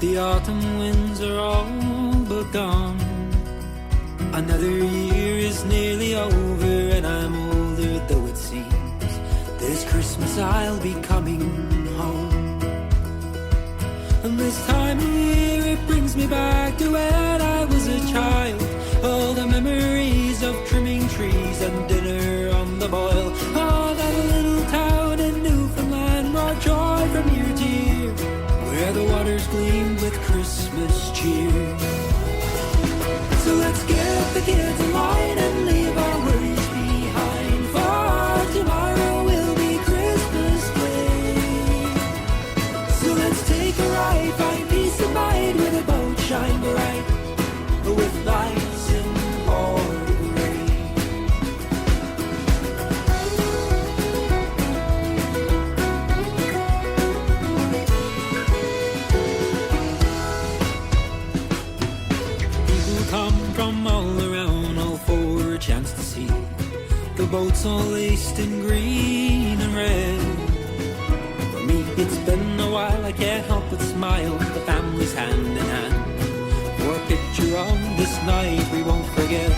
The autumn winds are all but gone. Another year is nearly over and I'm older though it seems. This Christmas I'll be coming home. And this time of year it brings me back to when I was a child. All the memories of trimming trees and dinner on the boil. Oh, that little town in Newfoundland brought joy from year to year, where the waters gleamed with Christmas cheer. So let's get the kids in line and leave our worries behind, for tomorrow will be Christmas Day. So let's take a ride, find peace of mind with a boat shine bright, with lights in Port Gray. People come from all around, all for a chance to see the boats all laced in green and red. For me it's been a while, I can't help but smile, the family's hand in hand, for a picture of this night we won't forget.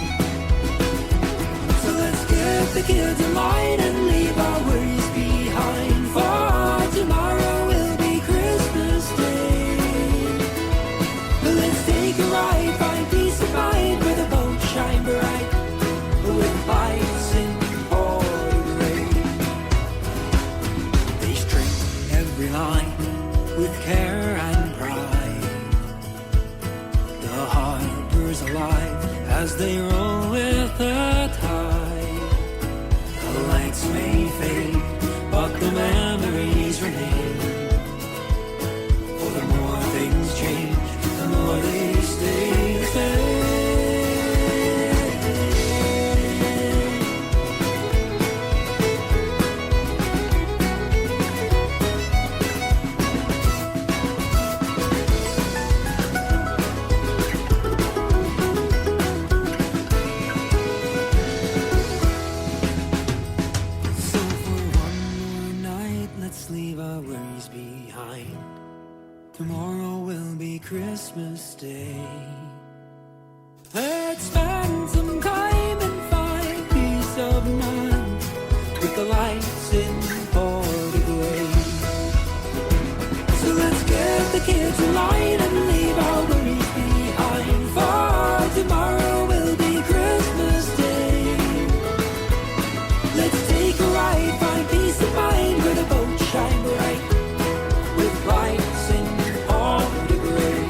So let's get the kids in line and leave our worries behind, for tomorrow will be Christmas Day. Let's take a ride, find peace of mind, where the boat shine bright, with lights in Port Gray. They string every line with care and pride. The harbor's alive as they roll with the tide. The lights may fade, but the memories remain. For the more things change, the more they stay the same. So for one more night, let's leave our worries behind. Tomorrow will be Christmas Day. Let's spend some time and find peace of mind, with the lights in Port Gray. So let's get the kids in line and leave our worries behind, for tomorrow will be Christmas Day. Let's take a ride, find peace of mind, where the boat shine bright, with lights in Port Gray.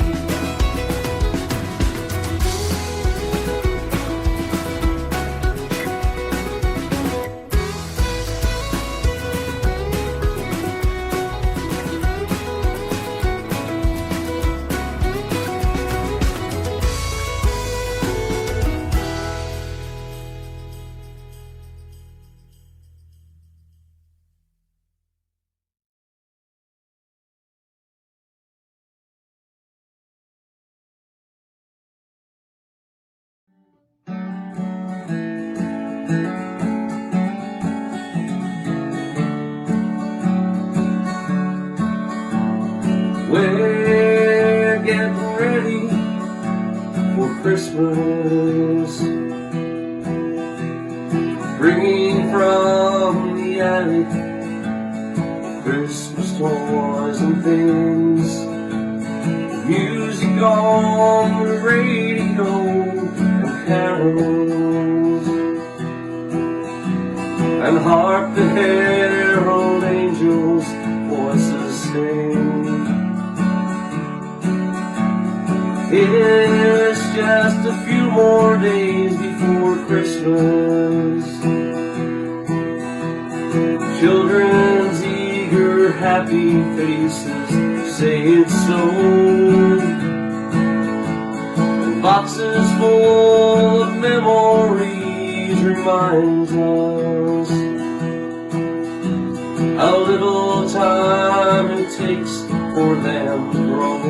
We're getting ready for Christmas, bringing from the attic Christmas toys and things, music on the radio and carols, and hark the herald angels' voices sing. It's just a few more days before Christmas. Children's eager, happy faces say it's so. And boxes full of memories reminds us how little time it takes for them to grow.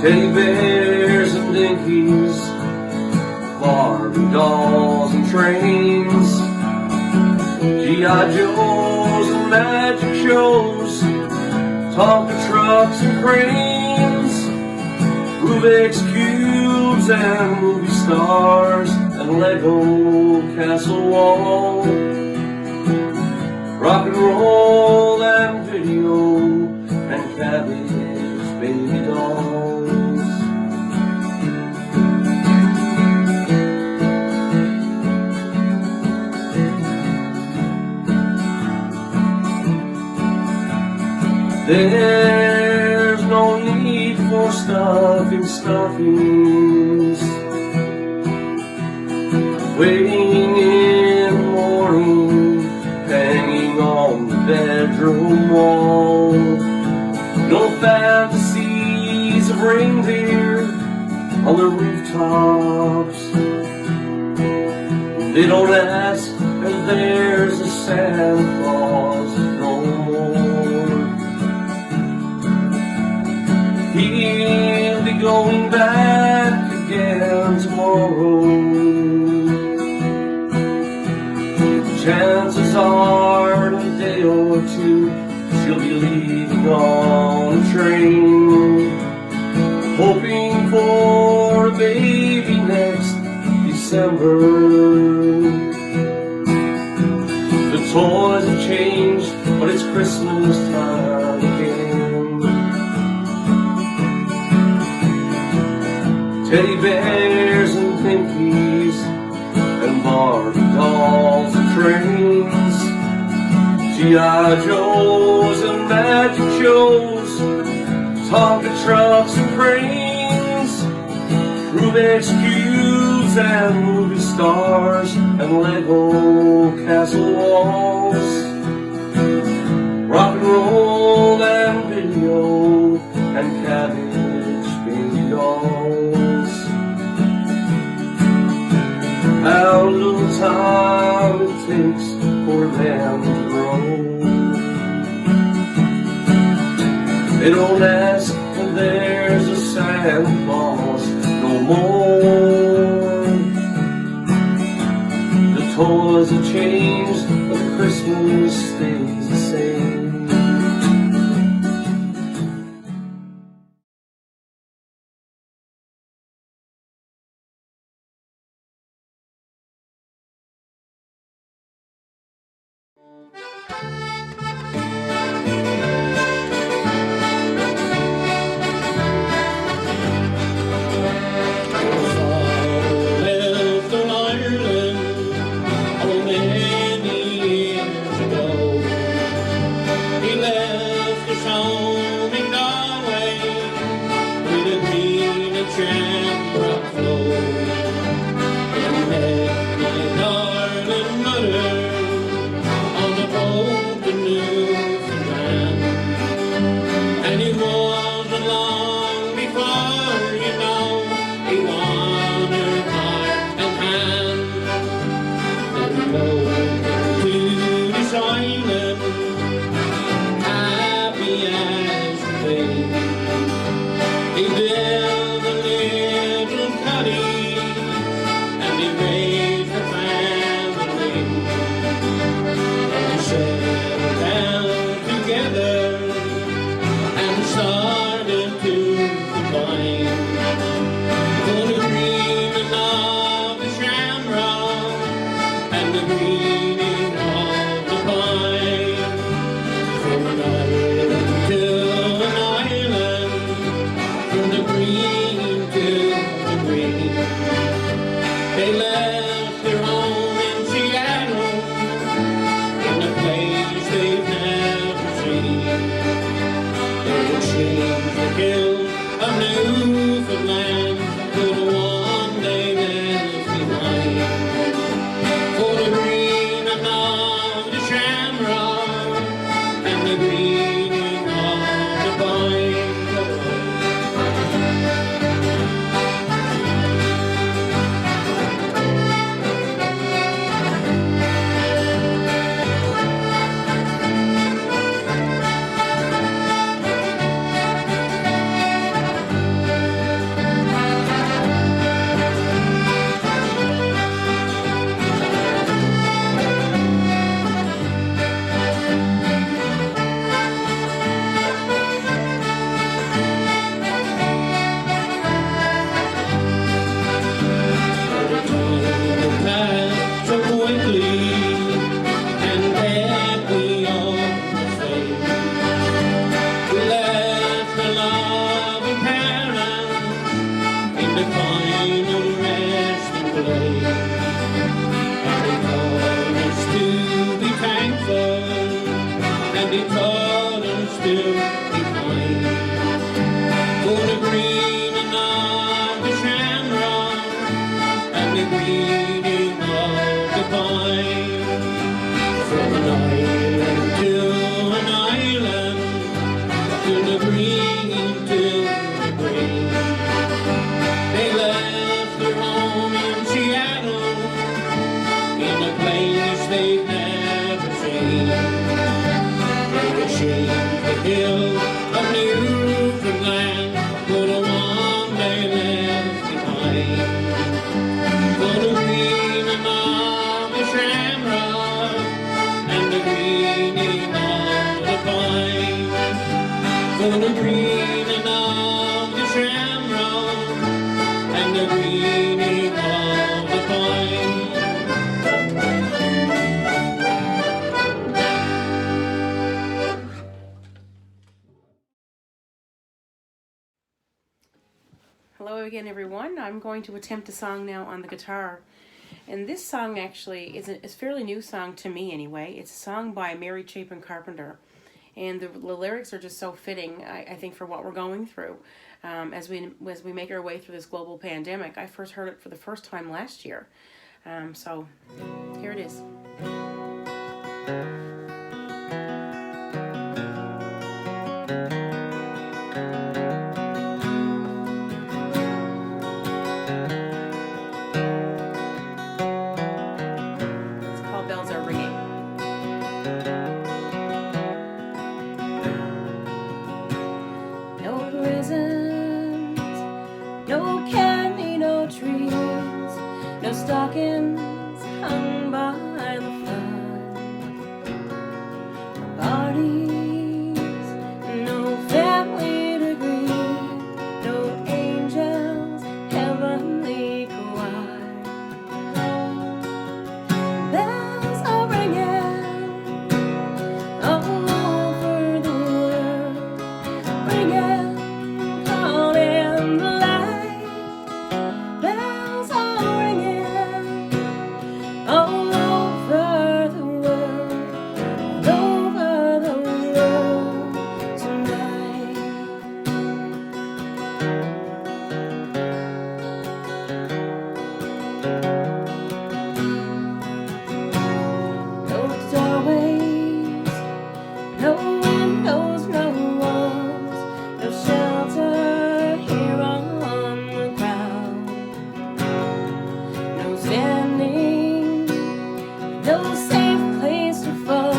Teddy bears and dinkies, Barbie dolls and trains, G.I. Joes and magic shows, Tonka trucks and cranes, Rubik's cubes and movie stars, and Lego castle walls, rock and roll and video, and cabbage baby dolls. There's no need for stuffing stockings, waiting in the morning, hanging on the bedroom wall. No fantasies of reindeer on the rooftops. They don't ask if there's a Santa Claus no more. He'll be going back again tomorrow. Chances are in a day or two she'll be leaving on a train, hoping for a baby next December. The toys have changed, but it's Christmas time again. Teddy bears and pinkies and Barbie dolls and trains, G.I. Joes and magic shows, Tonka trucks and cranes, Rubik's cubes and movie stars, and Lego castle walls, rock and roll and video, and cabbage baby dolls. How little time it takes for them to grow. They don't ask if there's a Santa Claus no more. The toys have changed, but the Christmas stays the same. He built a little and the final resting place. And they taught us to be thankful, and they taught us to be kind. For the greening of the shamrock and the greening of the pine. From an island to an island, to the green to the green. They left their home in Seattle, in a place they'd never seen. They ashamed the hill of Newfoundland for the one they left behind. For the greening of the shamrock and the greening of the pine. For the greening of the shamrock and the greening of the pine. Hello again, everyone. I'm going to attempt a song now on the guitar. And this song actually is a fairly new song to me anyway. It's a song by Mary Chapin Carpenter. And the lyrics are just so fitting, I think, for what we're going through as we make our way through this global pandemic. I first heard it for the first time last year. So here it is. It's called Bells Are Ringing. No presents, no candy, no trees, no stockings hung by the front. No parties, no family to greet, no angels, heavenly choir. Bells are ringing all over the world, ringing, calling the light. Bells are ringing all over the world, all over the world tonight. No doorways, no windows, no walls, no shelter here on the ground. No standing, no safe place to fall,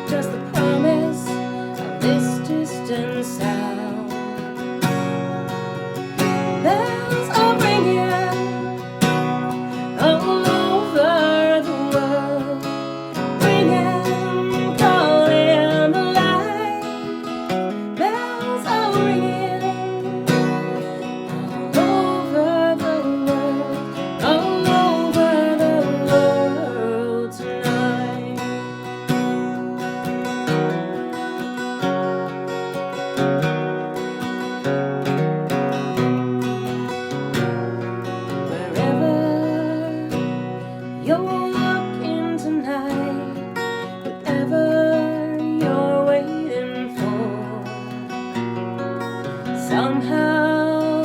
just the promise of this distant sound. Bells are ringing all over the world, ringing, calling the light. Bells are ringing all over the world, all over the world tonight. Wherever you're walking tonight, whatever you're waiting for, somehow,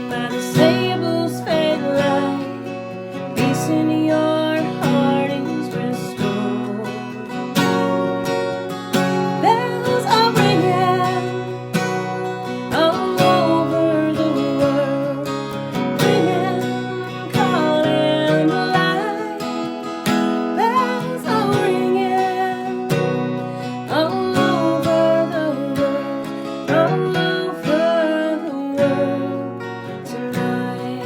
by the sable's fade light, peace in your heart is restored. Bells are ringing all over the world, ringing, calling the light. Bells are ringing all over the world, all over the world tonight.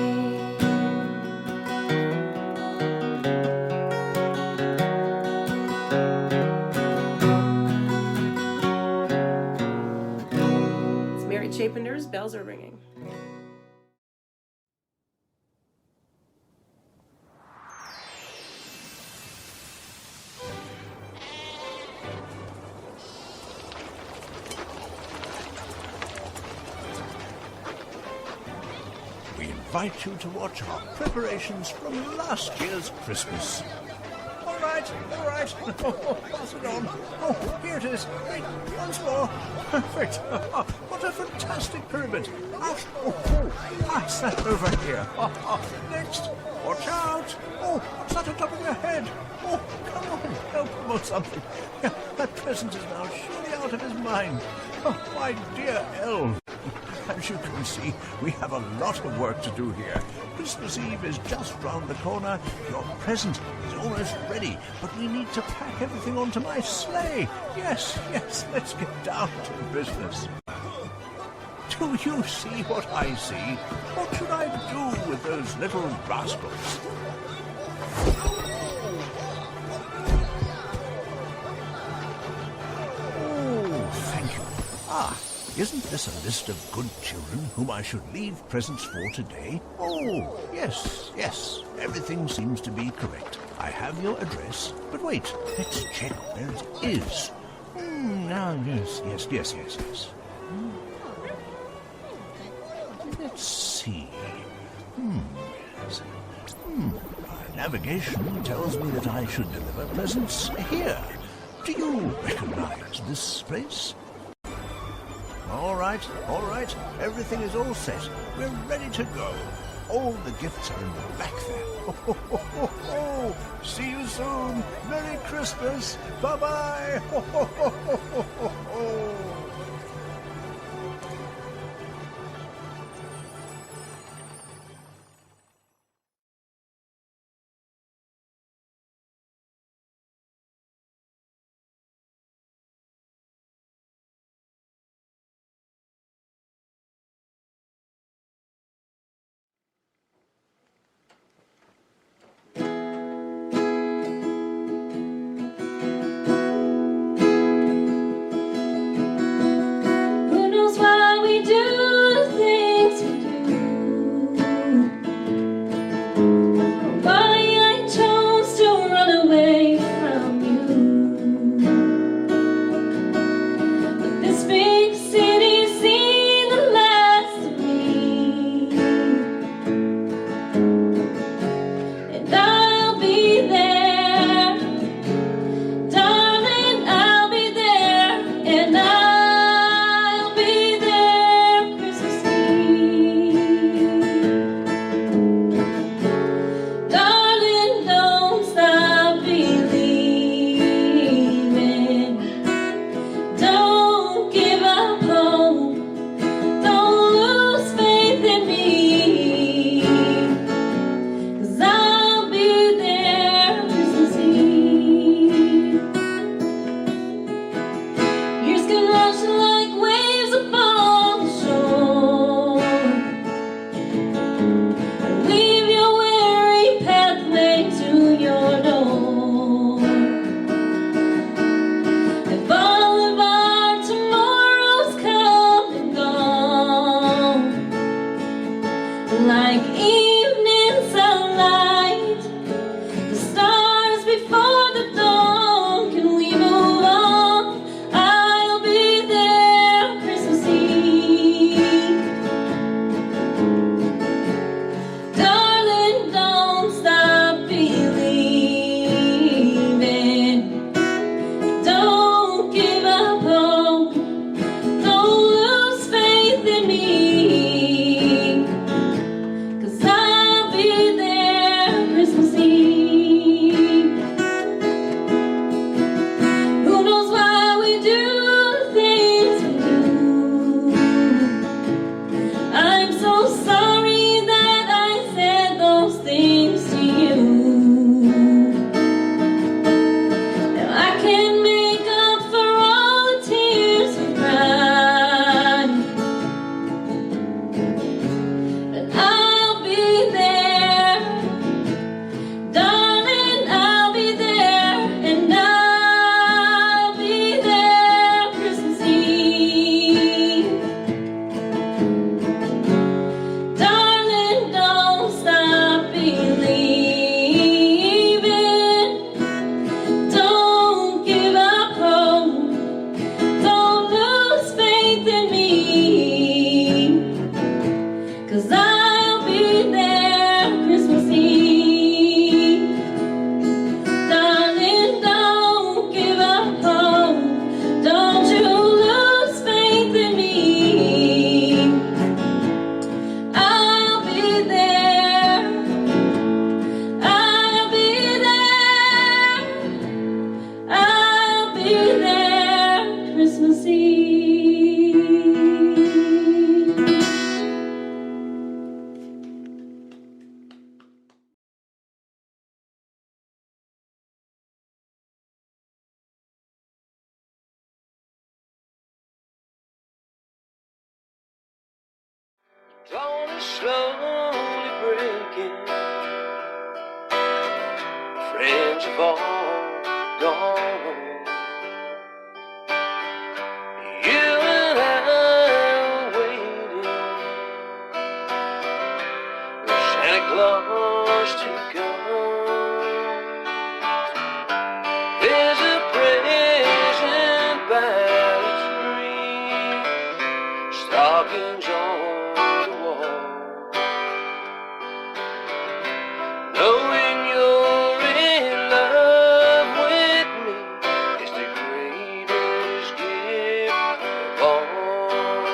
It's Mary Chapin's Bells Are Ringing. we invite you to watch our preparations from last year's Christmas. All right. Pass it on. Oh, here it is. Wait, once more. Perfect. What a fantastic pyramid. Pass that over here. Next. Watch out. Oh, what's that on top of your head? Oh, come on, help him or something. That present is now surely out of his mind. Oh, my dear elf. As you can see, we have a lot of work to do here. Christmas Eve is just round the corner. Your present is almost ready, but we need to pack everything onto my sleigh. Yes, let's get down to business. Do you see what I see? What should I do with those little rascals? Oh, thank you. Isn't this a list of good children whom I should leave presents for today? Oh, yes. Everything seems to be correct. I have your address. But wait, let's check where it is. Yes. Let's see. My navigation tells me that I should deliver presents here. Do you recognize this place? All right. Everything is all set. We're ready to go. All the gifts are in the back there. See you soon. Merry Christmas. Bye-bye. Who knows why we do the things we do? Why I chose to run away from you? But this big city's seen the last of me, and I'll be there, darling. I'll be there, and I'll be there Christmas Eve. Darling, don't stop believing. Don't give up hope. Don't lose faith in me, 'cause I'll be there Christmas Eve. Years can rush like waves upon the shore, and leave your weary pathway to your door. And all of our tomorrows come and gone, like evening sunlight, the stars before the dawn. Can we move on? I'll be there Christmas Eve. Darling, don't stop believing. Don't give up hope. Don't lose faith in me, 'cause I'll be there be there Christmas Eve. Darling, don't give up hope. Don't you lose faith in me. I'll be there. I'll be there. I'll be there Christmas Eve. Dawn is slowly breaking. Friends have all gone home. You and I are waiting for Santa Claus to come. There's a present by the tree, stockings on the wall. Knowing you're in love with me is the greatest gift of all.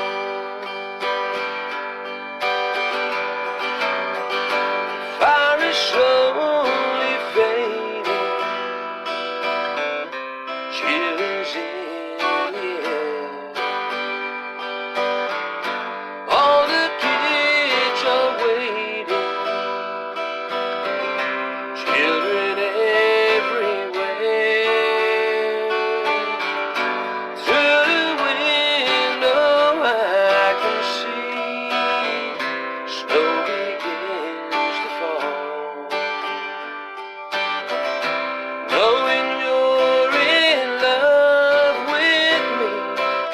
Fire is slowly fading, chills in the air. All the kids are waiting, children everywhere. Through the window I can see snow begins to fall. Knowing you're in love with me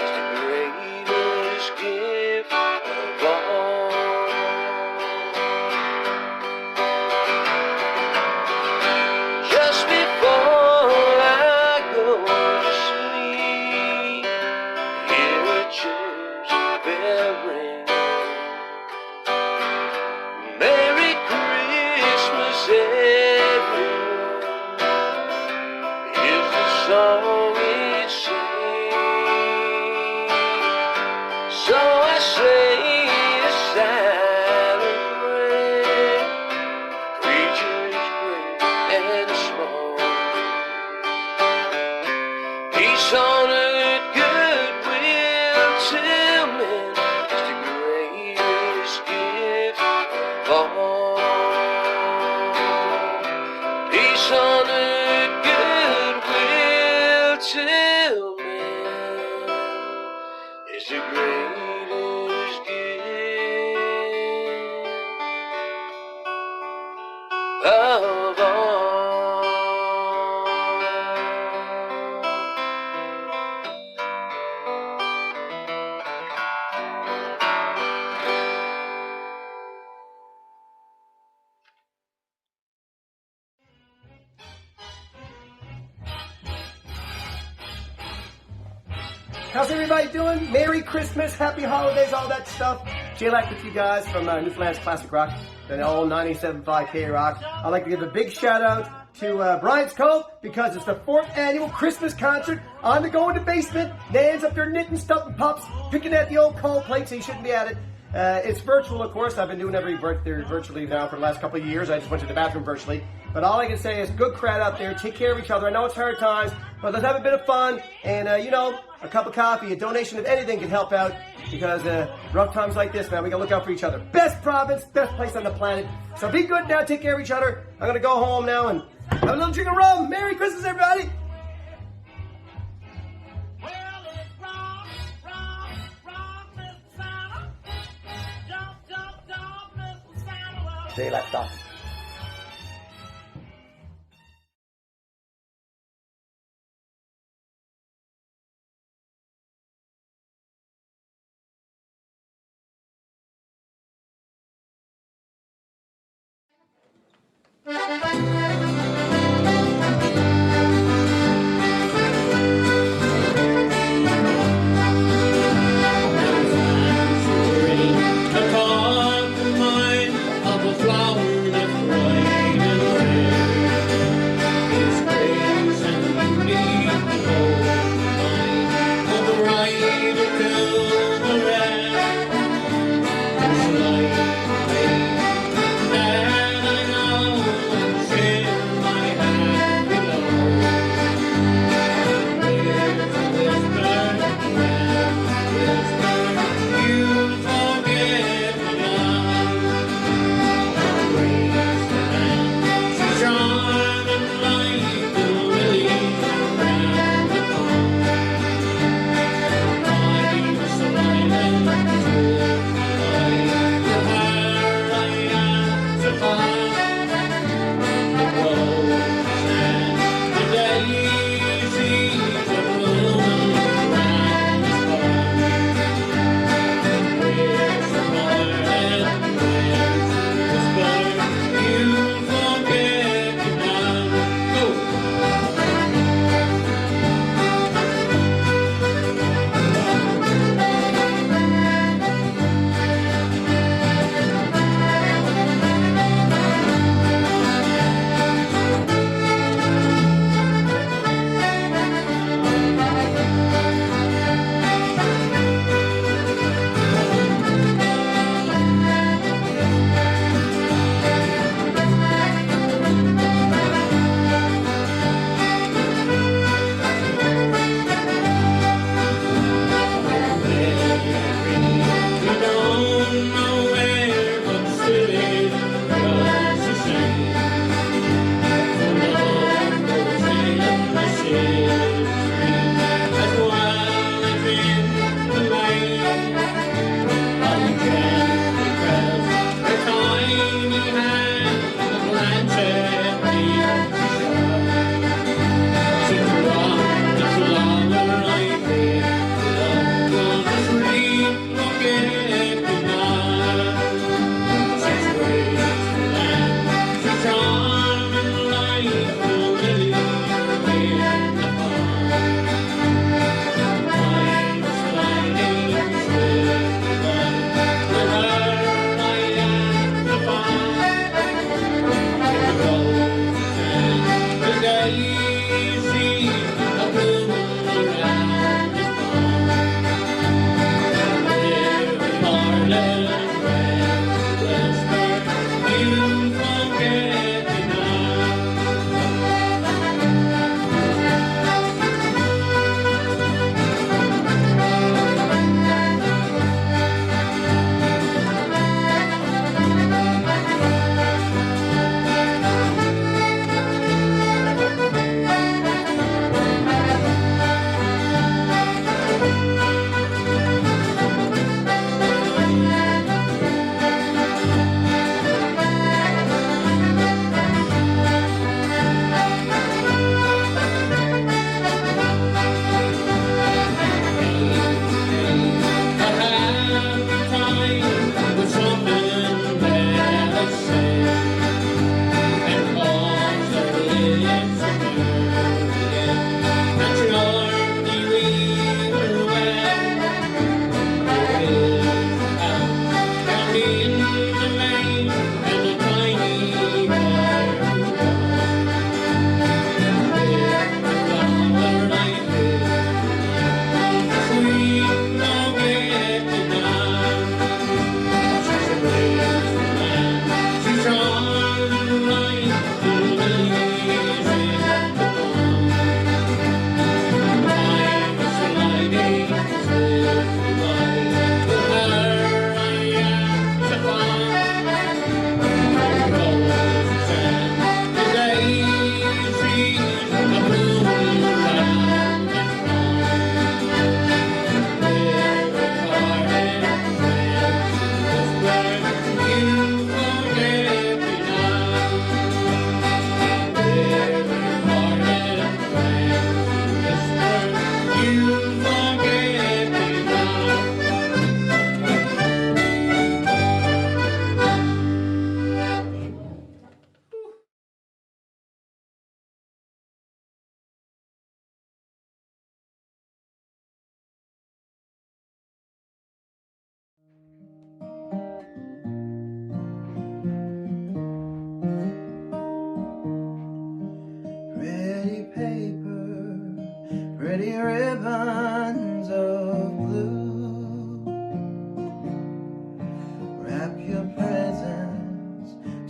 is the greatest gift of all. Just before I go to sleep, hear a church bell ring. Merry Christmas, everyone, is the song it sings. So I say a silent prayer, creatures great and small. Peace on earth, goodwill to men is the greatest gift of all. Peace on earth, goodwill to men is the greatest gift of all. How's everybody doing? Merry Christmas, Happy Holidays, all that stuff. Jay-Lac with you guys from Newfoundland's Classic Rock, the old 97.5 K-Rock. I'd like to give a big shout out to Bryant's Cove because it's the 4th annual Christmas concert on the go in the basement. Nan's up there knitting, stuffing pups, picking at the old cold plate, so you shouldn't be at it. It's virtual, of course. I've been doing every birthday virtually now for the last couple of years. I just went to the bathroom virtually. But all I can say is good crowd out there. Take care of each other. I know it's hard times, but let's have a bit of fun. And, a cup of coffee, a donation of anything can help out because rough times like this, man, we got to look out for each other. Best province, best place on the planet. So be good now. Take care of each other. I'm going to go home now and have a little drink of rum. Merry Christmas, everybody. Jay-Lac thoughts.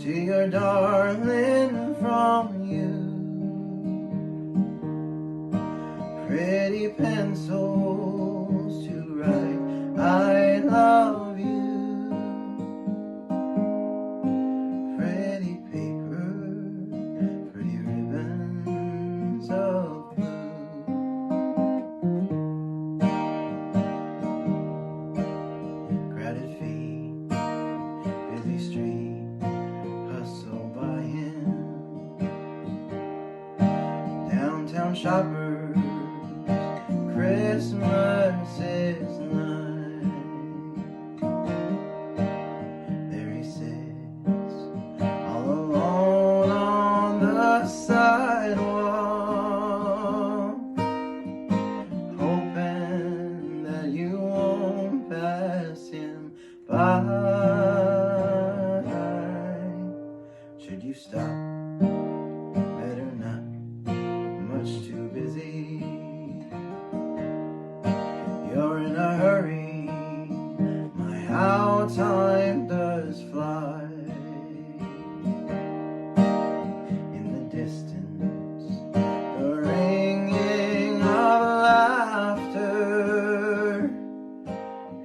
to your darling from you. Pretty pencils to write I love you. Pretty paper, pretty ribbons of blue. Crowded feet, busy street, hustle buying. Downtown shoppers, Christmas is nigh. There he sits, all alone on the sidewalk, hoping that you won't pass him by. Should you stop? Better not, much too busy. You're in a hurry, my how time does fly. In the distance, the ringing of laughter,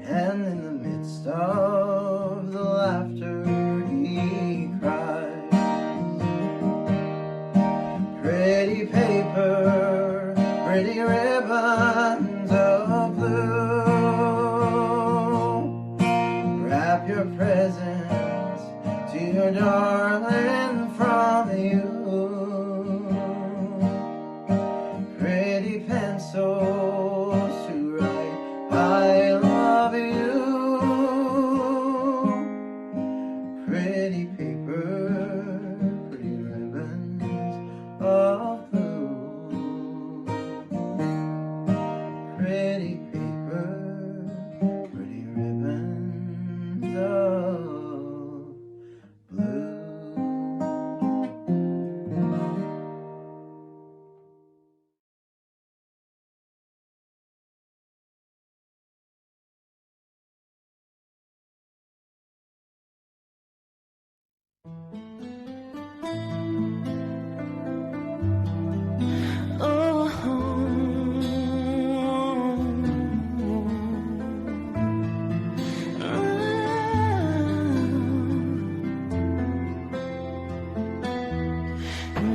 and in the midst of the laughter he cries. Pretty paper, pretty ribbons of blue. Wrap your presents to your darling from you. Pretty pencils to write I love you. Pretty paper, pretty ribbons of blue. Pretty paper, pretty ribbons of blue.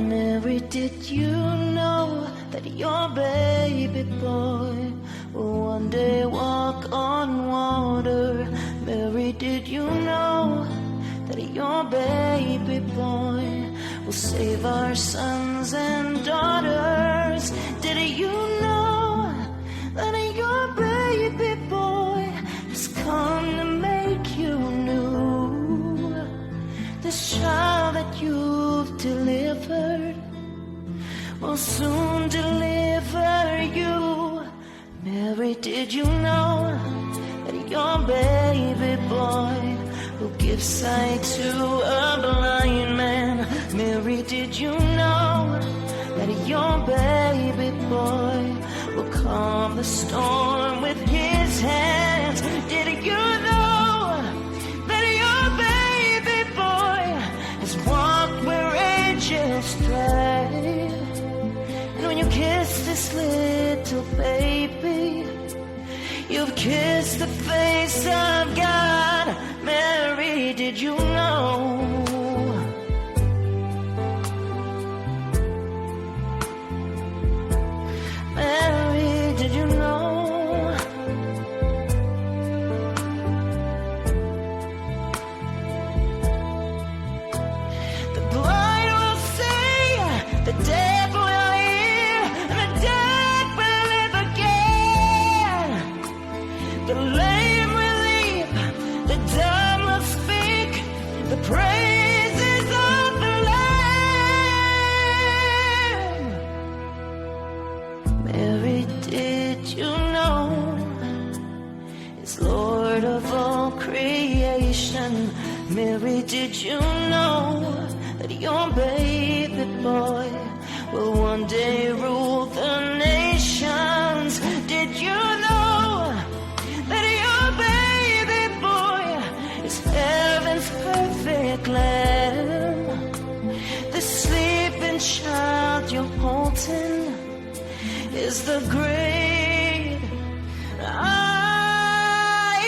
Mary, did you know that your baby boy will one day walk on water? Mary, did you know that your baby boy will save our sons and daughters? Did you know that your baby boy has come to make you new? This child that you've delivered will soon deliver you. Mary, did you know that your baby boy will give sight to a blind man? Mary, did you know that your baby boy will calm the storm with his hands? Did you know that your baby boy has walked where angels play? And when you kiss this little baby, you've kissed the face of God. Mary, did you know? Mary, did you know? The blind will see, the dead will hear, and the dead will live again. The lame will leap, the dumb will speak, the praises of the Lamb. Mary, did you know is Lord of all creation? Mary, did you know that your baby boy will one day rule the nations? Did you know that your baby boy is heaven's perfect lamb? is the great I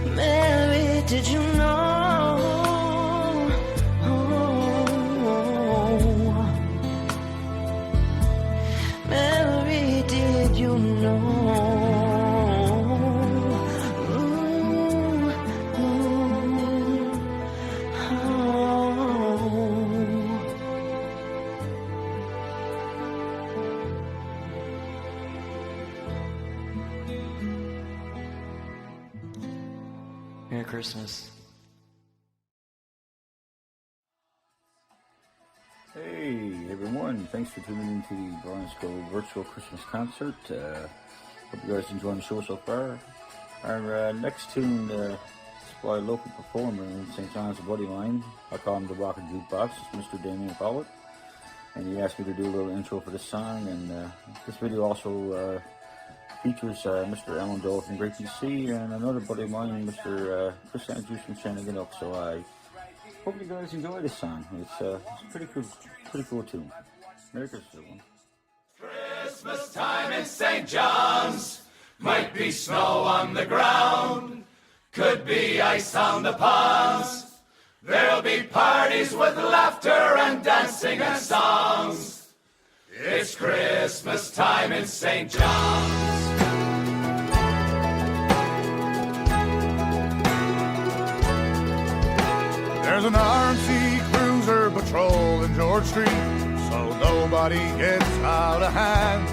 am. Mary, did you know? Mary, did you know? Merry Christmas. Hey everyone, thanks for tuning in to the Bryant Cove virtual Christmas concert. Hope you guys enjoying the show so far. Our next tune is by a local performer in St. John's, a buddy of mine. I call him the Rocket Jukebox. It's Mr. Damien Powell. And he asked me to do a little intro for this song. And this video also features Mr. Alan Dole from Great BC and another buddy of mine, Mr. Chris Andrews from Shannigannock. So I hope you guys enjoy this song. It's pretty cool tune. Merry Christmas, everyone. Christmas time in St. John's. Might be snow on the ground, could be ice on the ponds. There'll be parties with laughter and dancing and songs. It's Christmas time in St. John's. There's an RMC cruiser patrolling George Street, so nobody gets out of hand.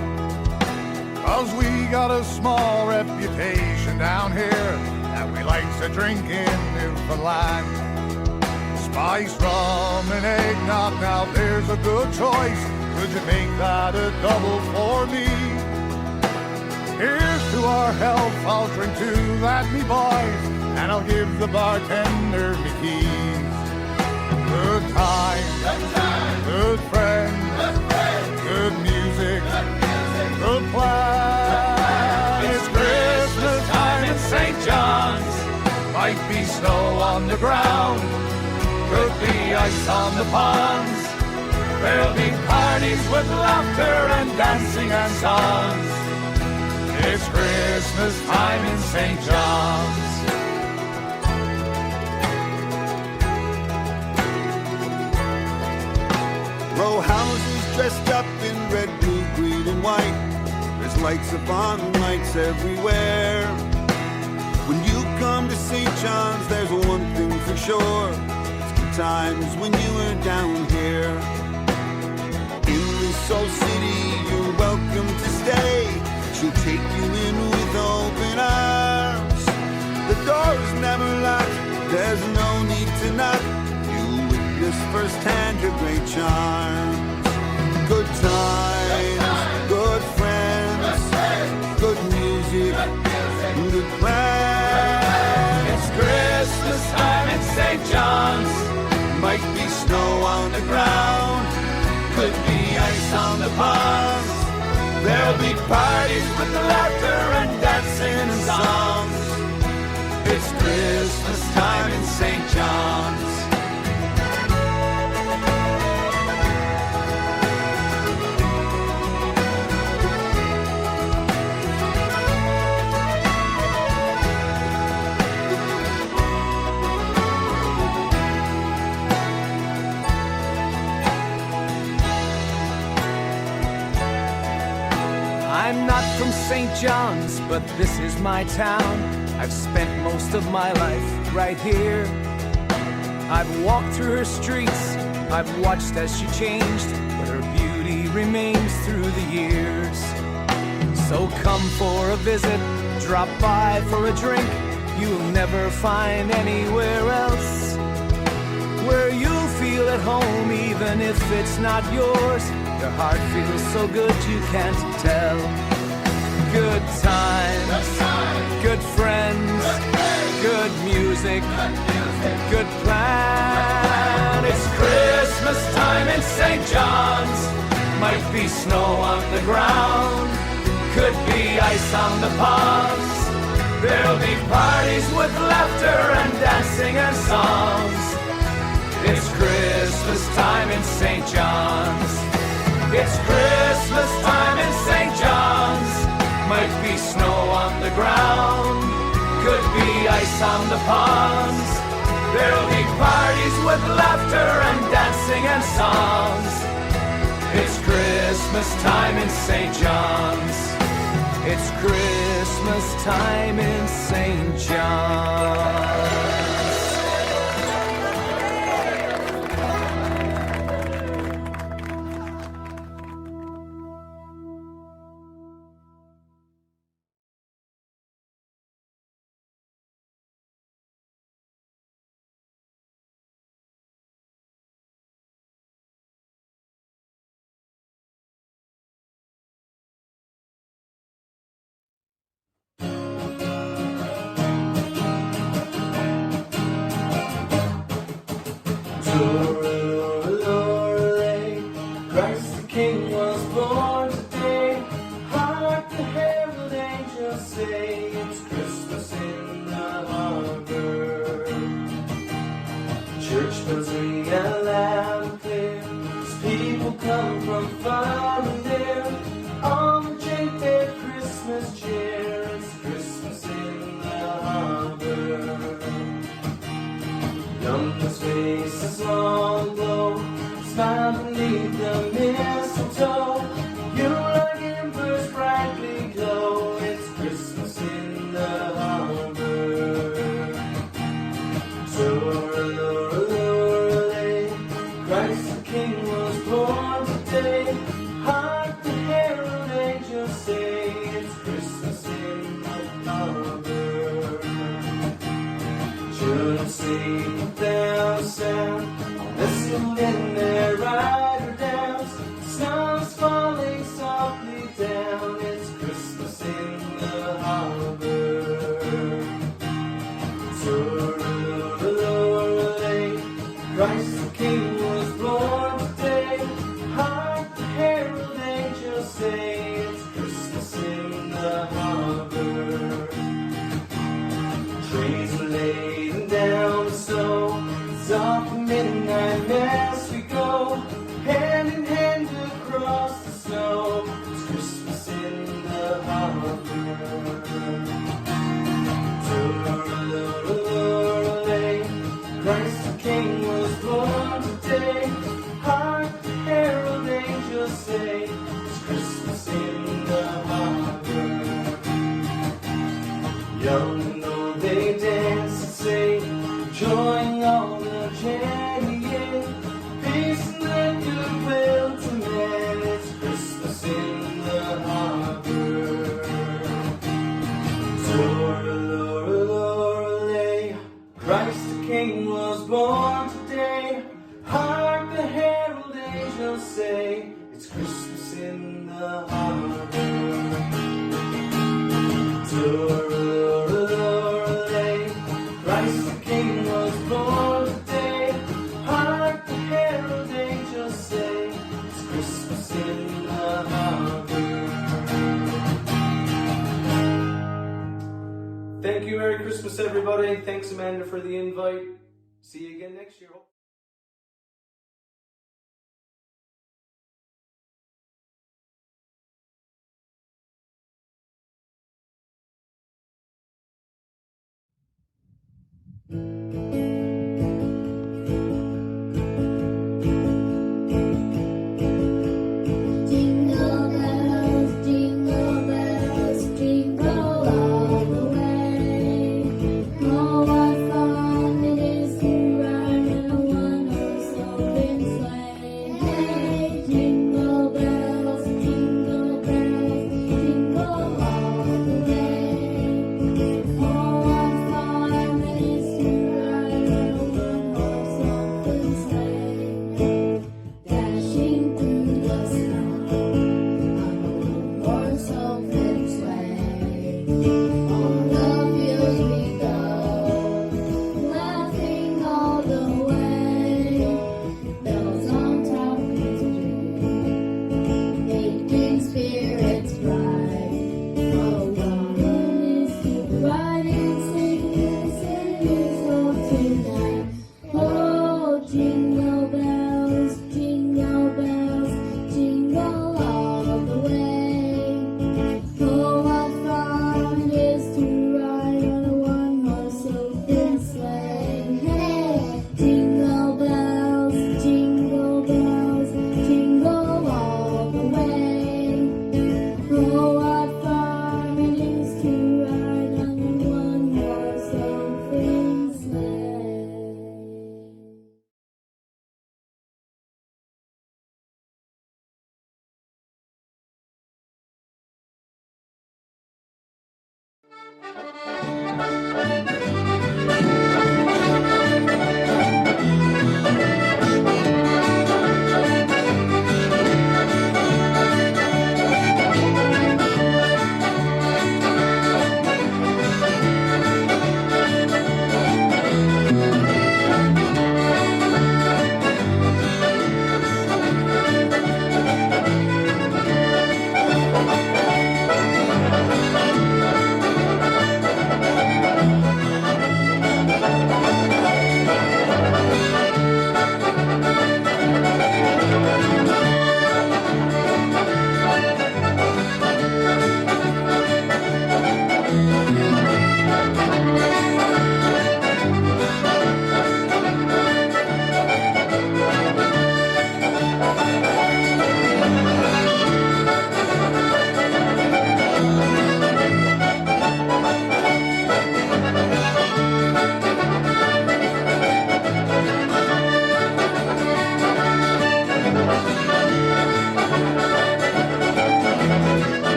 'Cause we got a small reputation down here, and we like to drink in Newfoundland. Spice rum and eggnog, now there's a good choice. Could you make that a double for me? Here's to our health, I'll drink to that, me boys, and I'll give the bartender me keys. Good time, good friends, good music, good plan. It's Christmas time in St. John's. Might be snow on the ground, could be ice on the ponds. There'll be parties with laughter and dancing and songs. It's Christmas time in St. John's. Row houses dressed up in red, blue, green, and white. There's lights upon lights everywhere. When you come to St. John's, there's one thing for sure. It's the times when you were down here. In this old city, you're welcome to stay. She'll take you in with open arms. The door's never locked, there's no need to knock. You'll witness firsthand your great charms. Good times, good friends, good music, good plans. It's Christmas time in St. John's. Might be snow on the ground, could be ice on the ponds. There'll be parties with laughter and dancing and songs. It's Christmas time in St. John's. I'm not from St. John's, but this is my town. I've spent most of my life right here. I've walked through her streets, I've watched as she changed, but her beauty remains through the years. So come for a visit, drop by for a drink. You'll never find anywhere else where you'll feel at home, even if it's not yours. Your heart feels so good you can't tell. Good times, good friends, good music, good plan. It's Christmas time in St. John's. Might be snow on the ground, could be ice on the ponds. There'll be parties with laughter and dancing and songs. It's Christmas time in St. John's. It's Christmas time in St. John's. Might be snow on the ground, could be ice on the ponds. There'll be parties with laughter and dancing and songs. It's Christmas time in St. John's. It's Christmas time in St. John's. Christ the King was born today. Hark the herald angels say, it's Christmas in the harbor. Church bells ring out loud and clear as people come from far and near. On the drink their Christmas cheer. It's Christmas in the harbor. Youngest faces long glow, smile beneath the mistletoe. You like embers brightly glow. It's Christmas in the harbor. Sorrelorelorelay, Christ the King was born today. Hark the herald angels say, it's Christmas in the harbor. Children sleep without sound, nestled in their rider downs. Snow's falling softly down. It's Christmas in the harbor. Sorrelorelorelay, Christ the King was born today. Hark the herald angels say, it's Christmas in the harbor. Trees are laden down the snow. It's off the midnight mass we go, hand in hand across the snow. It's Christmas in the harbor. Sorrelorelorelay, Christ the King was born today. Hark the herald angels say, it's Christmas in the harbor. Young and old they dance and sing, enjoying all the chanting. Peace and goodwill to men. It's Christmas in the harbor. Sorrelorelorelay, Christ the King was born today. Hark the herald angels say, it's Christmas in the harbor. Sorrelorelorelay, Christ the King was born today. Hark the herald angels say, it's Christmas in the harbor. Thank you, Merry Christmas everybody. Thanks Amanda for the invite. See you again next year. Jingle bells, jingle all the way. Oh, what fun it is to ride in a one-horse open sleigh. Hey, jingle bells, jingle all the way. Oh, what fun it is to ride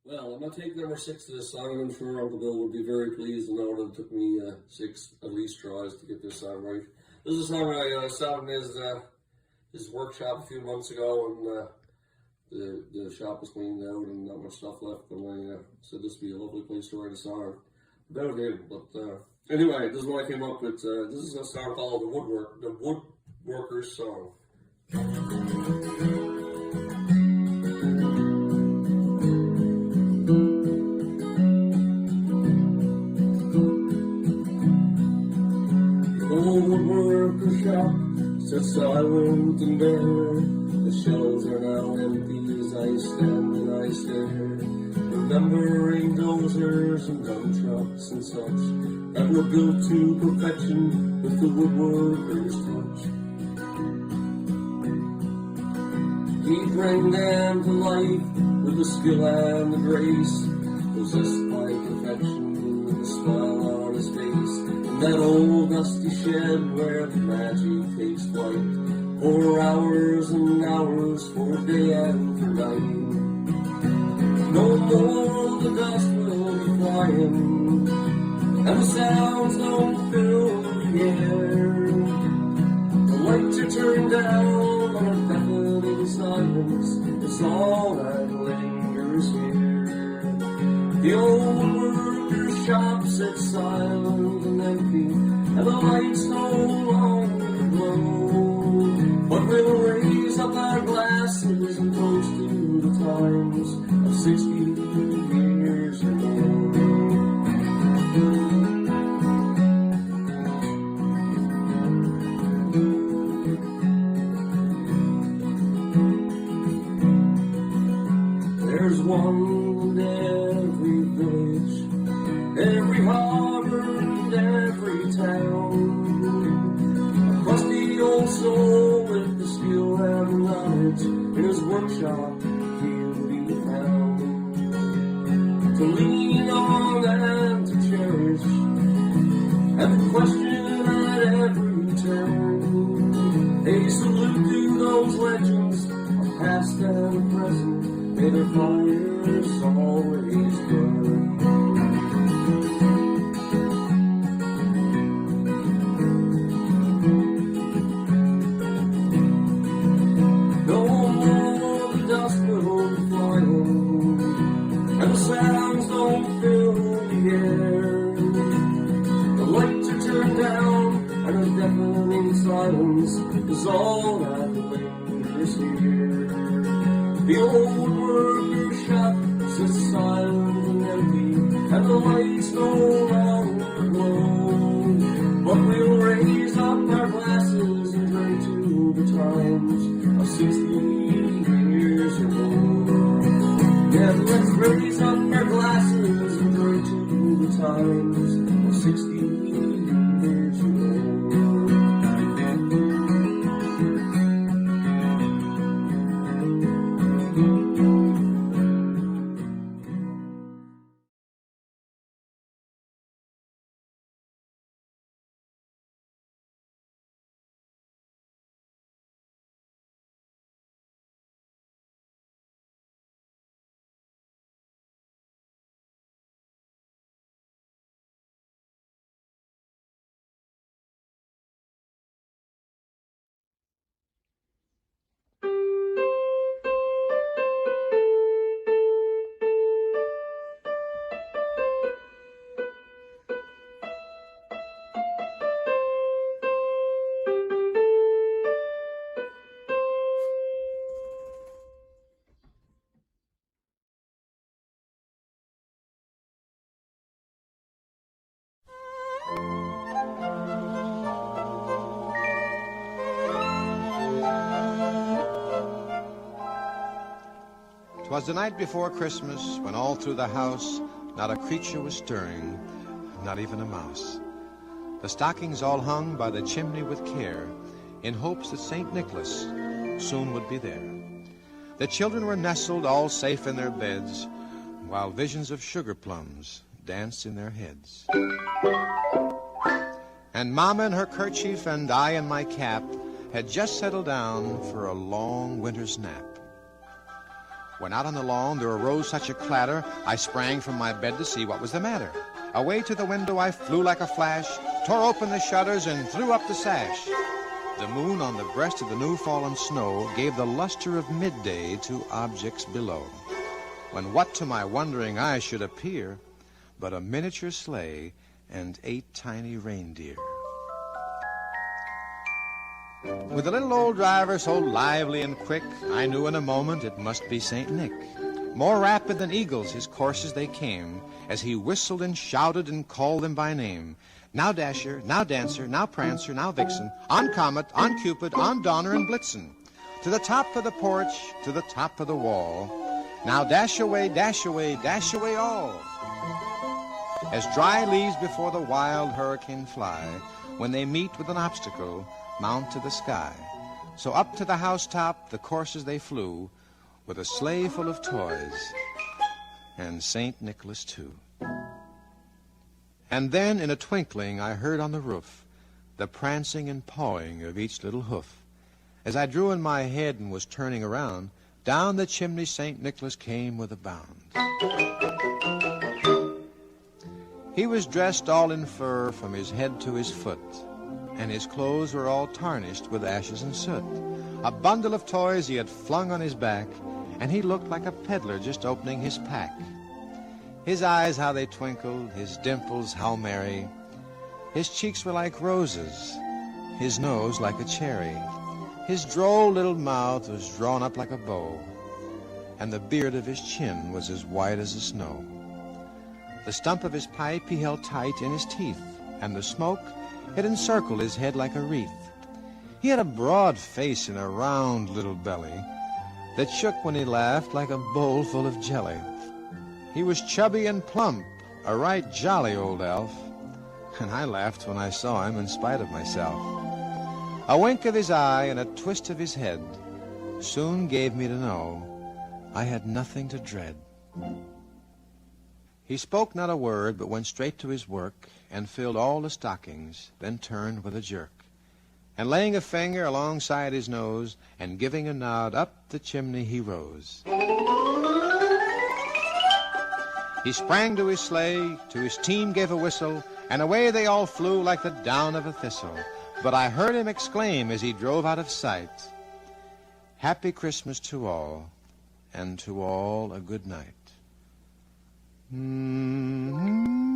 Well, I'm going to take number 6 to this song, and I'm sure Uncle Bill would be very pleased to know that it took me 6 at least tries to get this song right. This is a song I started in his workshop a few months ago, and the shop was cleaned out and not much stuff left, and I said this would be a lovely place to write a song about him. But anyway, this is what I came up with. This is a song called The Woodworker's Song. Woodworker shop sits silent and bare. The shelves are now empty as I stand and I stare, remembering dozers and dump trucks and such that were built to perfection with the woodworker's touch. He bring them to life with the skill and the grace, possessed by perfection with a smile on his face. That old dusty shed where the magic takes flight, for hours and hours, for day and for night. No more the dust will be flying, and the sounds don't fill the air. The lights are turned down on a deafening silence, it's all that lingers here. The old worker's shop sits silent and empty, and the lights no longer glow. But we'll raise up our glasses and toast to the times of 60 years ago. There's one in every village, every harbor and every town. A crusty old soul with the skill and knowledge in his workshop he'll be found. To lean on and to cherish, and to question at every turn. A salute to those legends of past and present. May their fires always burn. No more the dust will be flying, and the sounds don't fill the air. The lights are turned down, and a deafening silence is all that lingers here. The old worker's shop sits silent and empty, and the lights no longer glow. But we'll raise up our glasses and drink to the times of 60 years ago. Yeah, let's raise up our glasses and drink to the times of 60 years ago. Twas the night before Christmas, when all through the house not a creature was stirring, not even a mouse. The stockings all hung by the chimney with care, in hopes that St. Nicholas soon would be there. The children were nestled all safe in their beds, while visions of sugar plums danced in their heads. And Mama in her kerchief and I in my cap had just settled down for a long winter's nap. When out on the lawn there arose such a clatter, I sprang from my bed to see what was the matter. Away to the window I flew like a flash, tore open the shutters and threw up the sash. The moon on the breast of the new-fallen snow gave the luster of midday to objects below, when what to my wondering eyes should appear but a miniature sleigh and 8 tiny reindeer. With a little old driver so lively and quick, I knew in a moment it must be St. Nick. More rapid than eagles his courses they came, as he whistled and shouted and called them by name. Now Dasher, now Dancer, now Prancer, now Vixen, on Comet, on Cupid, on Donner and Blitzen. To the top of the porch, to the top of the wall. Now dash away, dash away, dash away all. As dry leaves before the wild hurricane fly, when they meet with an obstacle, mount to the sky. So up to the housetop the coursers they flew, with a sleigh full of toys, and St. Nicholas too. And then in a twinkling I heard on the roof the prancing and pawing of each little hoof. As I drew in my head and was turning around, down the chimney St. Nicholas came with a bound. He was dressed all in fur from his head to his foot, and his clothes were all tarnished with ashes and soot. A bundle of toys he had flung on his back, and he looked like a peddler just opening his pack. His eyes, how they twinkled, his dimples, how merry. His cheeks were like roses, his nose like a cherry. His droll little mouth was drawn up like a bow, and the beard of his chin was as white as the snow. The stump of his pipe he held tight in his teeth, and the smoke, it encircled his head like a wreath. He had a broad face and a round little belly that shook when he laughed like a bowl full of jelly. He was chubby and plump, a right jolly old elf, and I laughed when I saw him in spite of myself. A wink of his eye and a twist of his head soon gave me to know I had nothing to dread. He spoke not a word, but went straight to his work and filled all the stockings, then turned with a jerk. And laying a finger alongside his nose and giving a nod, up the chimney he rose. He sprang to his sleigh, to his team gave a whistle, and away they all flew like the down of a thistle. But I heard him exclaim as he drove out of sight, "Happy Christmas to all, and to all a good night." Mm-hmm.